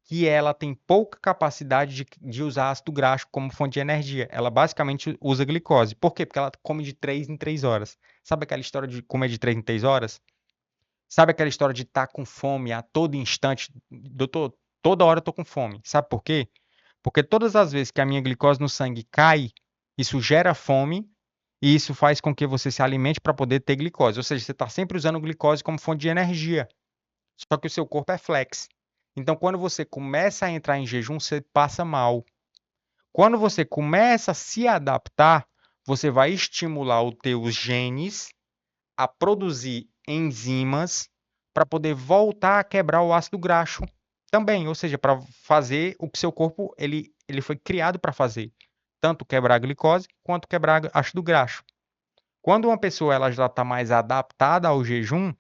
que ela tem pouca capacidade de usar ácido graxo como fonte de energia. Ela basicamente usa glicose. Por quê? Porque ela come de 3 em 3 horas. Sabe aquela história de comer de 3 em 3 horas? Sabe aquela história de estar com fome a todo instante? Doutor, toda hora eu tô com fome. Sabe por quê? Porque todas as vezes que a minha glicose no sangue cai, isso gera fome e isso faz com que você se alimente para poder ter glicose. Ou seja, você está sempre usando glicose como fonte de energia. Só que o seu corpo é flex. Então, quando você começa a entrar em jejum, você passa mal. Quando você começa a se adaptar, você vai estimular os teus genes a produzir enzimas para poder voltar a quebrar o ácido graxo também, ou seja, para fazer o que seu corpo ele foi criado para fazer, tanto quebrar a glicose quanto quebrar ácido graxo. Quando uma pessoa ela já está mais adaptada ao jejum,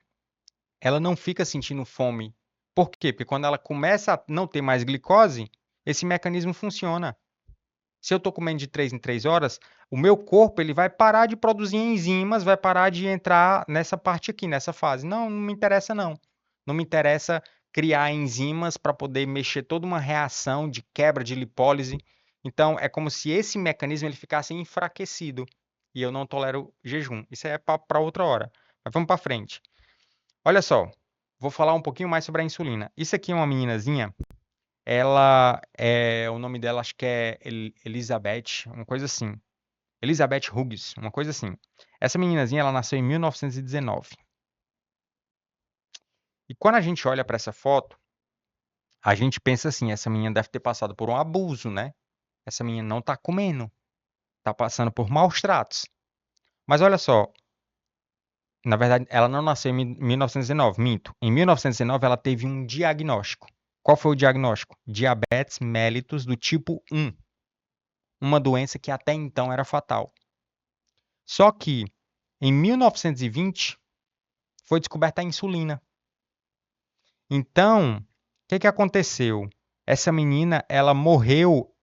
ela não fica sentindo fome. Por quê? Porque quando ela começa a não ter mais glicose, esse mecanismo funciona. Se eu estou comendo de 3 em 3 horas, o meu corpo ele vai parar de produzir enzimas, vai parar de entrar nessa parte aqui, nessa fase. Não, não me interessa não. Não me interessa criar enzimas para poder mexer toda uma reação de quebra de lipólise. Então, é como se esse mecanismo ele ficasse enfraquecido. e eu não tolero jejum. Isso é para outra hora. Mas vamos para frente. Olha só, vou falar um pouquinho mais sobre a insulina. Isso aqui é uma meninazinha, o nome dela acho que é Elizabeth, uma coisa assim. Elizabeth Hughes, uma coisa assim. Essa meninazinha, ela nasceu em 1919. E quando a gente olha para essa foto, a gente pensa assim, essa menina deve ter passado por um abuso, né? Essa menina não tá comendo, tá passando por maus tratos. Mas olha só, na verdade, ela não nasceu em 1919, minto. Em 1919, ela teve um diagnóstico. Qual foi o diagnóstico? Diabetes mellitus do tipo 1, uma doença que até então era fatal. Só que em 1920 foi descoberta a insulina. Então, o que que aconteceu? Essa menina, ela morreu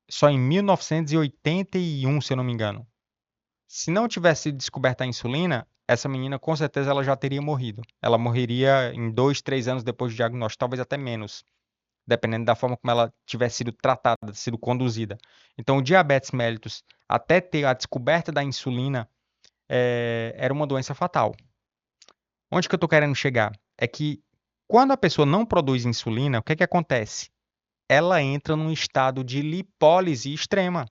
só em 1981, se eu não me engano. Se não tivesse sido descoberta a insulina, essa menina com certeza ela já teria morrido. Ela morreria em 2, 3 anos depois do diagnóstico, talvez até menos, dependendo da forma como ela tivesse sido tratada, sido conduzida. Então, o diabetes mellitus, até ter a descoberta da insulina, era uma doença fatal. Onde que eu estou querendo chegar? É que quando a pessoa não produz insulina, o que que acontece? Ela entra num estado de lipólise extrema.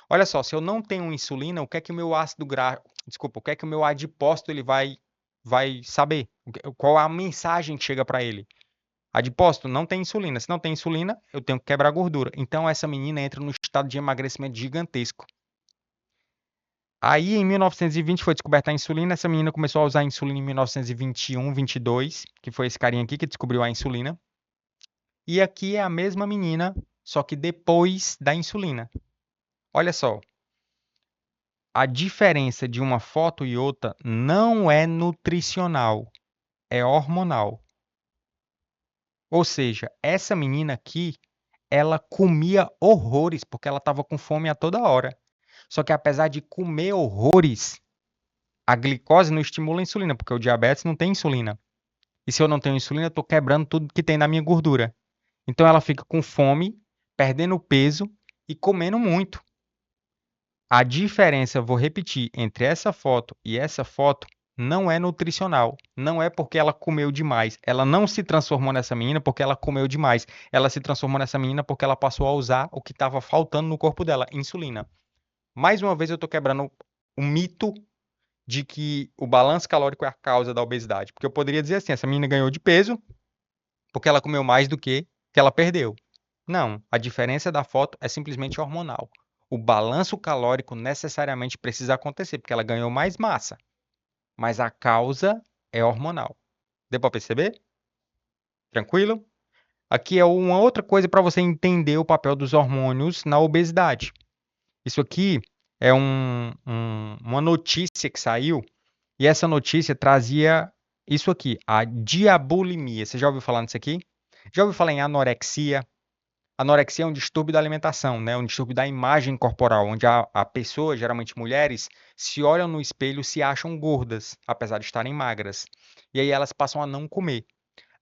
Olha só, se eu não tenho insulina, o que é que o meu desculpa, o que é que o meu adipócito ele vai saber? Qual a mensagem que chega para ele? Adipócito não tem insulina. Se não tem insulina, eu tenho que quebrar gordura. Então essa menina entra num estado de emagrecimento gigantesco. Aí, em 1920, foi descoberta a insulina. Essa menina começou a usar a insulina em 1921, 22, que foi esse carinha aqui que descobriu a insulina. E aqui é a mesma menina, só que depois da insulina. Olha só, a diferença de uma foto e outra não é nutricional, é hormonal. Ou seja, essa menina aqui, ela comia horrores porque ela estava com fome a toda hora. Só que apesar de comer horrores, a glicose não estimula a insulina, porque o diabetes não tem insulina. E se eu não tenho insulina, eu estou quebrando tudo que tem na minha gordura. Então ela fica com fome, perdendo peso e comendo muito. A diferença, vou repetir, entre essa foto e essa foto não é nutricional. Não é porque ela comeu demais. Ela não se transformou nessa menina porque ela comeu demais. Ela se transformou nessa menina porque ela passou a usar o que estava faltando no corpo dela, insulina. Mais uma vez eu estou quebrando o mito de que o balanço calórico é a causa da obesidade. Porque eu poderia dizer assim, essa menina ganhou de peso porque ela comeu mais do que ela perdeu. Não, a diferença da foto é simplesmente hormonal. O balanço calórico necessariamente precisa acontecer, porque ela ganhou mais massa, mas a causa é hormonal. Deu para perceber? Tranquilo? Aqui é uma outra coisa para você entender o papel dos hormônios na obesidade. Isso aqui é uma notícia que saiu, e essa notícia trazia isso aqui, a diabulimia. Você já ouviu falar nisso aqui? Já ouviu falar em anorexia? Anorexia é um distúrbio da alimentação, né? Um distúrbio da imagem corporal, onde a pessoa, geralmente mulheres, se olham no espelho e se acham gordas, apesar de estarem magras. E aí elas passam a não comer.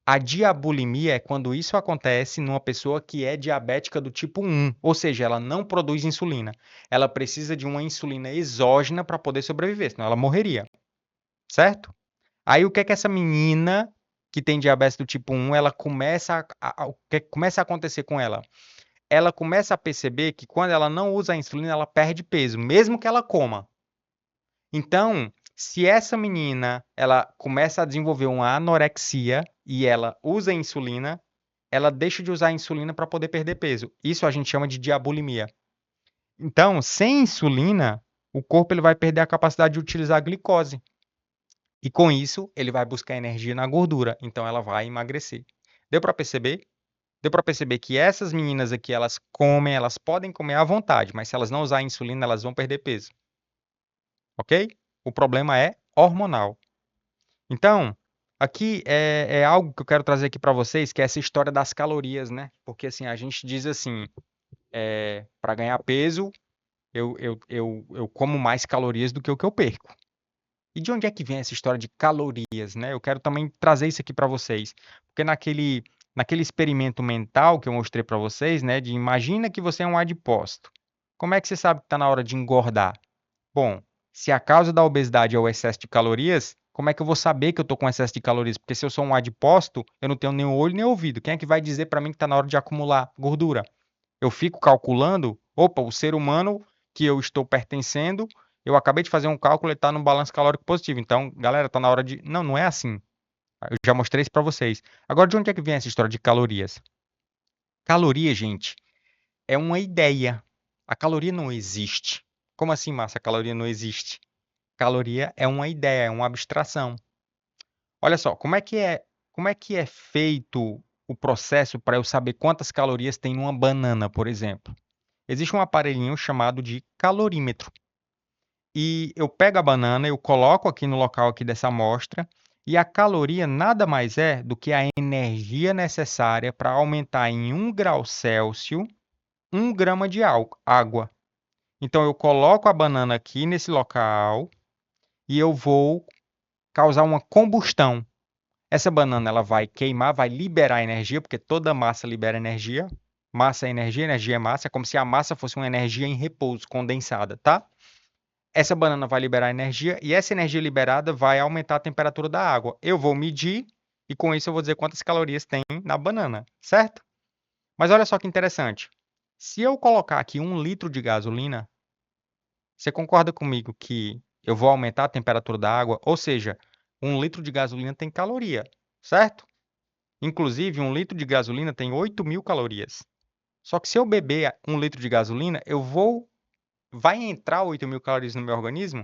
A diabulimia é quando isso acontece numa pessoa que é diabética do tipo 1, ou seja, ela não produz insulina. Ela precisa de uma insulina exógena para poder sobreviver, senão ela morreria, certo? Aí o que é que essa menina que tem diabetes do tipo 1, ela o que começa a acontecer com ela? Ela começa a perceber que quando ela não usa a insulina, ela perde peso, mesmo que ela coma. Então, se essa menina, ela começa a desenvolver uma anorexia e ela usa a insulina, ela deixa de usar a insulina para poder perder peso. Isso a gente chama de diabulimia. Então, sem insulina, o corpo ele vai perder a capacidade de utilizar a glicose. E com isso, ele vai buscar energia na gordura. Então, ela vai emagrecer. Deu para perceber? Deu para perceber que essas meninas aqui, elas comem, elas podem comer à vontade, mas se elas não usarem insulina, elas vão perder peso. Ok? O problema é hormonal. Então, aqui é algo que eu quero trazer aqui para vocês, que é essa história das calorias, né? Porque assim, a gente diz assim, para ganhar peso, eu como mais calorias do que o que eu perco. E de onde é que vem essa história de calorias, né? Eu quero também trazer isso aqui para vocês, porque naquele experimento mental que eu mostrei para vocês, né, de imagina que você é um adipócito. Como é que você sabe que está na hora de engordar? Bom, Se a causa da obesidade é o excesso de calorias, como é que eu vou saber que eu estou com excesso de calorias? Porque se eu sou um adipócito, eu não tenho nem olho nem ouvido. Quem é que vai dizer para mim que está na hora de acumular gordura? Eu fico calculando, opa, o ser humano que eu estou pertencendo, eu acabei de fazer um cálculo, ele está no balanço calórico positivo. Então, galera, está na hora de. Não, não é assim. Eu já mostrei isso para vocês. Agora, de onde é que vem essa história de calorias? Caloria, gente, é uma ideia. A caloria não existe. Como assim, Márcia? A caloria não existe. Caloria é uma ideia, é uma abstração. Olha só, como é que é feito o processo para eu saber quantas calorias tem numa banana, por exemplo? Existe um aparelhinho chamado de calorímetro. E eu pego a banana, eu coloco aqui no local aqui dessa amostra, e a caloria nada mais é do que a energia necessária para aumentar em 1 grau Celsius 1 grama de água. Então eu coloco a banana aqui nesse local e eu vou causar uma combustão. Essa banana ela vai queimar, vai liberar energia, porque toda massa libera energia. Massa é energia, energia é massa, é como se a massa fosse uma energia em repouso, condensada, tá? Essa banana vai liberar energia e essa energia liberada vai aumentar a temperatura da água. Eu vou medir e com isso eu vou dizer quantas calorias tem na banana, certo? Mas olha só que interessante. Se eu colocar aqui 1 litro de gasolina, você concorda comigo que eu vou aumentar a temperatura da água? Ou seja, 1 litro de gasolina tem caloria, certo? Inclusive, 1 litro de gasolina tem 8.000 calorias. Só que se eu beber 1 litro de gasolina, vai entrar 8.000 calorias no meu organismo?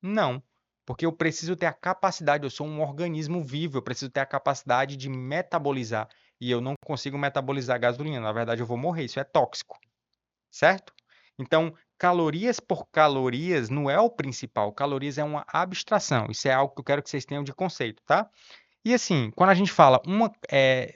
Não, porque eu preciso ter a capacidade, eu sou um organismo vivo, eu preciso ter a capacidade de metabolizar. E eu não consigo metabolizar gasolina, na verdade eu vou morrer, isso é tóxico, certo? Então, calorias por calorias não é o principal, calorias é uma abstração, isso é algo que eu quero que vocês tenham de conceito, tá? E assim, quando a gente fala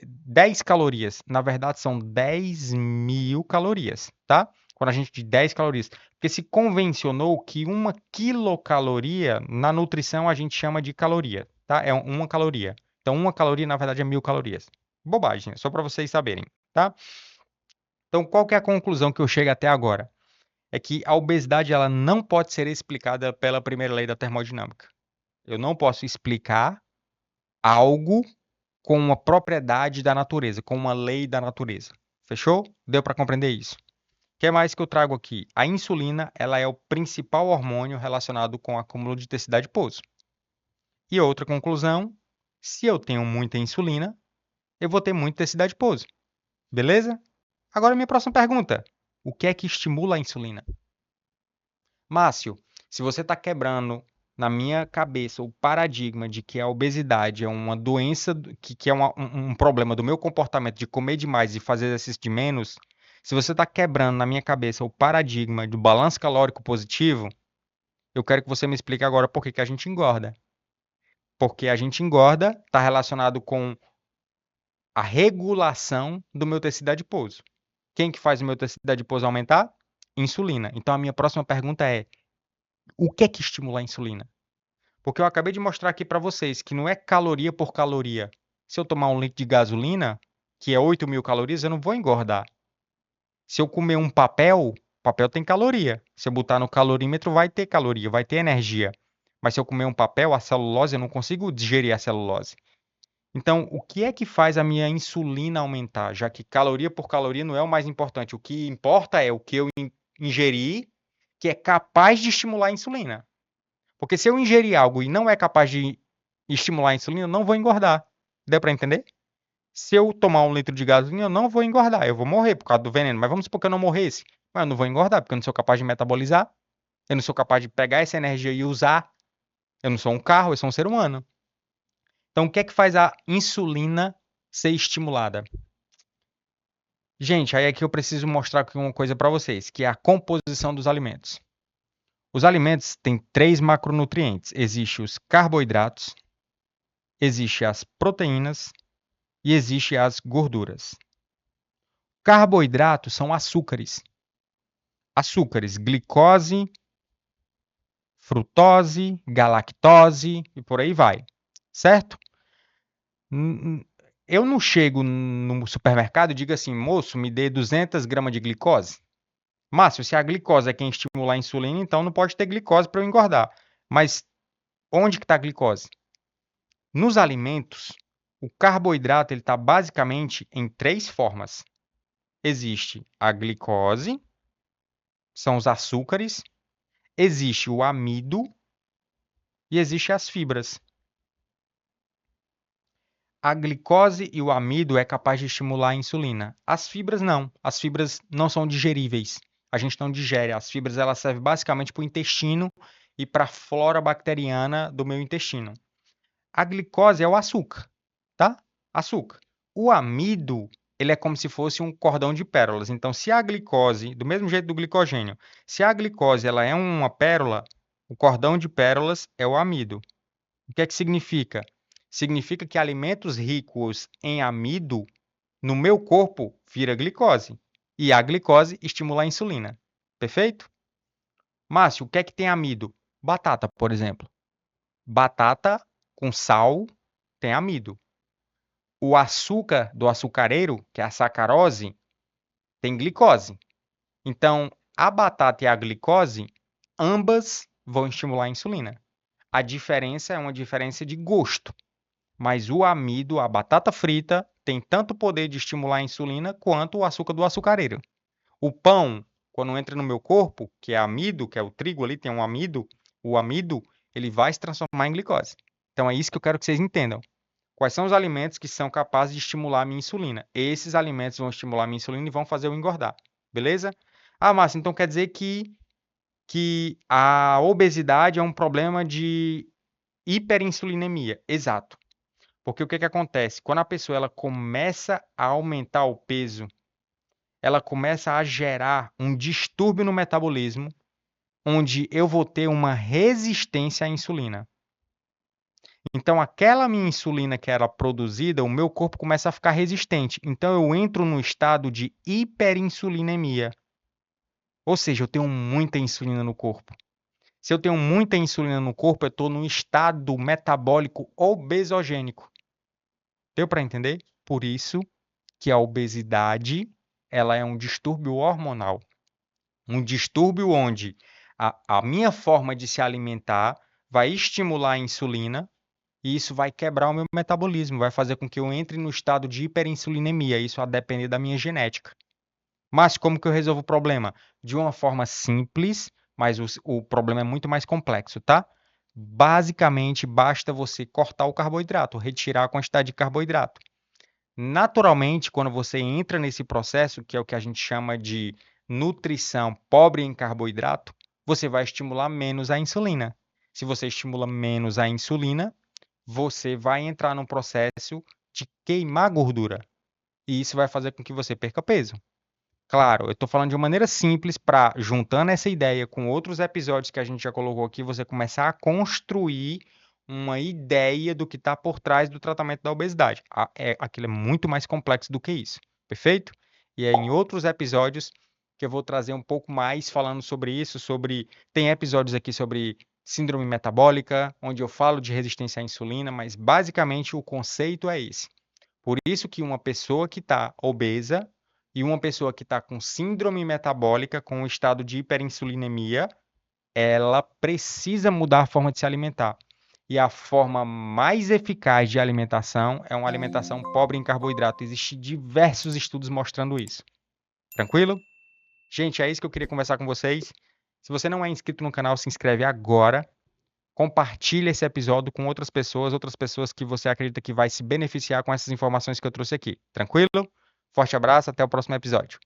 10 calorias, na verdade são 10.000 calorias, tá? Quando a gente diz 10 calorias. Porque se convencionou que 1 quilocaloria, na nutrição a gente chama de caloria, tá? É 1 caloria. Então, 1 caloria, na verdade, é 1.000 calorias. Bobagem, só para vocês saberem, tá? Então, qual que é a conclusão que eu chego até agora? É que a obesidade ela não pode ser explicada pela primeira lei da termodinâmica. Eu não posso explicar algo com uma propriedade da natureza, com uma lei da natureza. Fechou? Deu para compreender isso? O que mais que eu trago aqui? A insulina, ela é o principal hormônio relacionado com o acúmulo de tecido adiposo. E outra conclusão, se eu tenho muita insulina, eu vou ter muito tecido adiposo. Beleza? Agora minha próxima pergunta. O que é que estimula a insulina? Márcio, se você está quebrando na minha cabeça o paradigma de que a obesidade é uma doença, que é um problema do meu comportamento de comer demais e fazer exercício de menos, se você está quebrando na minha cabeça o paradigma do balanço calórico positivo, eu quero que você me explique agora por que que a gente engorda. Porque a gente engorda está relacionado com a regulação do meu tecido adiposo. Quem que faz o meu tecido adiposo aumentar? Insulina. Então a minha próxima pergunta é: o que é que estimula a insulina? Porque eu acabei de mostrar aqui para vocês que não é caloria por caloria. Se eu tomar 1 litro de gasolina, que é 8.000 calorias, eu não vou engordar. Se eu comer um papel, papel tem caloria. Se eu botar no calorímetro, vai ter caloria, vai ter energia. Mas se eu comer um papel, a celulose, eu não consigo digerir a celulose. Então, o que é que faz a minha insulina aumentar? Já que caloria por caloria não é o mais importante. O que importa é o que eu ingeri, que é capaz de estimular a insulina. Porque se eu ingerir algo e não é capaz de estimular a insulina, eu não vou engordar. Deu para entender? Se eu tomar 1 litro de gasolina, eu não vou engordar. Eu vou morrer por causa do veneno. Mas vamos supor que eu não morresse. Mas eu não vou engordar, porque eu não sou capaz de metabolizar. Eu não sou capaz de pegar essa energia e usar. Eu não sou um carro, eu sou um ser humano. Então, o que é que faz a insulina ser estimulada? Gente, aí é que eu preciso mostrar aqui uma coisa para vocês, que é a composição dos alimentos. Os alimentos têm 3 macronutrientes. Existem os carboidratos, existem as proteínas e existem as gorduras. Carboidratos são açúcares. Açúcares, glicose, frutose, galactose e por aí vai. Certo? Eu não chego no supermercado e digo assim, moço, me dê 200 gramas de glicose. Márcio, se a glicose é quem estimula a insulina, então não pode ter glicose para eu engordar. Mas onde que está a glicose? Nos alimentos, o carboidrato ele está basicamente em três formas. Existe a glicose, são os açúcares, existe o amido e existe as fibras. A glicose e o amido é capaz de estimular a insulina. As fibras não. As fibras não são digeríveis. A gente não digere. As fibras elas servem basicamente para o intestino e para a flora bacteriana do meu intestino. A glicose é o açúcar, tá? Açúcar. O amido, ele é como se fosse um cordão de pérolas. Então, se a glicose, do mesmo jeito do glicogênio, se a glicose ela é uma pérola, o cordão de pérolas é o amido. O que é que significa? Significa que alimentos ricos em amido no meu corpo vira glicose. E a glicose estimula a insulina. Perfeito? Márcio, o que é que tem amido? Batata, por exemplo. Batata com sal tem amido. O açúcar do açucareiro, que é a sacarose, tem glicose. Então, a batata e a glicose, ambas vão estimular a insulina. A diferença é uma diferença de gosto. Mas o amido, a batata frita, tem tanto poder de estimular a insulina quanto o açúcar do açucareiro. O pão, quando entra no meu corpo, que é amido, que é o trigo ali, tem um amido, o amido, ele vai se transformar em glicose. Então é isso que eu quero que vocês entendam. Quais são os alimentos que são capazes de estimular a minha insulina? Esses alimentos vão estimular a minha insulina e vão fazer eu engordar. Beleza? Ah, Márcio, então quer dizer que a obesidade é um problema de hiperinsulinemia. Exato. Porque o que acontece? Quando a pessoa ela começa a aumentar o peso, ela começa a gerar um distúrbio no metabolismo, onde eu vou ter uma resistência à insulina. Então, aquela minha insulina que era produzida, o meu corpo começa a ficar resistente. Então, eu entro no estado de hiperinsulinemia. Ou seja, eu tenho muita insulina no corpo. Se eu tenho muita insulina no corpo, eu estou num estado metabólico obesogênico. Deu para entender? Por isso que a obesidade ela é um distúrbio hormonal. Um distúrbio onde a minha forma de se alimentar vai estimular a insulina e isso vai quebrar o meu metabolismo, vai fazer com que eu entre no estado de hiperinsulinemia. Isso a depender da minha genética. Mas como que eu resolvo o problema? De uma forma simples, mas o problema é muito mais complexo, tá? Basicamente, basta você cortar o carboidrato, retirar a quantidade de carboidrato. Naturalmente, quando você entra nesse processo, que é o que a gente chama de nutrição pobre em carboidrato, você vai estimular menos a insulina. Se você estimula menos a insulina, você vai entrar num processo de queimar gordura. E isso vai fazer com que você perca peso. Claro, eu estou falando de uma maneira simples para, juntando essa ideia com outros episódios que a gente já colocou aqui, você começar a construir uma ideia do que está por trás do tratamento da obesidade. Aquilo é muito mais complexo do que isso, perfeito? E é em outros episódios que eu vou trazer um pouco mais falando sobre isso, tem episódios aqui sobre síndrome metabólica, onde eu falo de resistência à insulina, mas basicamente o conceito é esse. Por isso que uma pessoa que está obesa e uma pessoa que está com síndrome metabólica, com o estado de hiperinsulinemia, ela precisa mudar a forma de se alimentar. E a forma mais eficaz de alimentação é uma alimentação pobre em carboidrato. Existem diversos estudos mostrando isso. Tranquilo? Gente, é isso que eu queria conversar com vocês. Se você não é inscrito no canal, se inscreve agora. Compartilhe esse episódio com outras pessoas que você acredita que vai se beneficiar com essas informações que eu trouxe aqui. Tranquilo? Forte abraço, até o próximo episódio.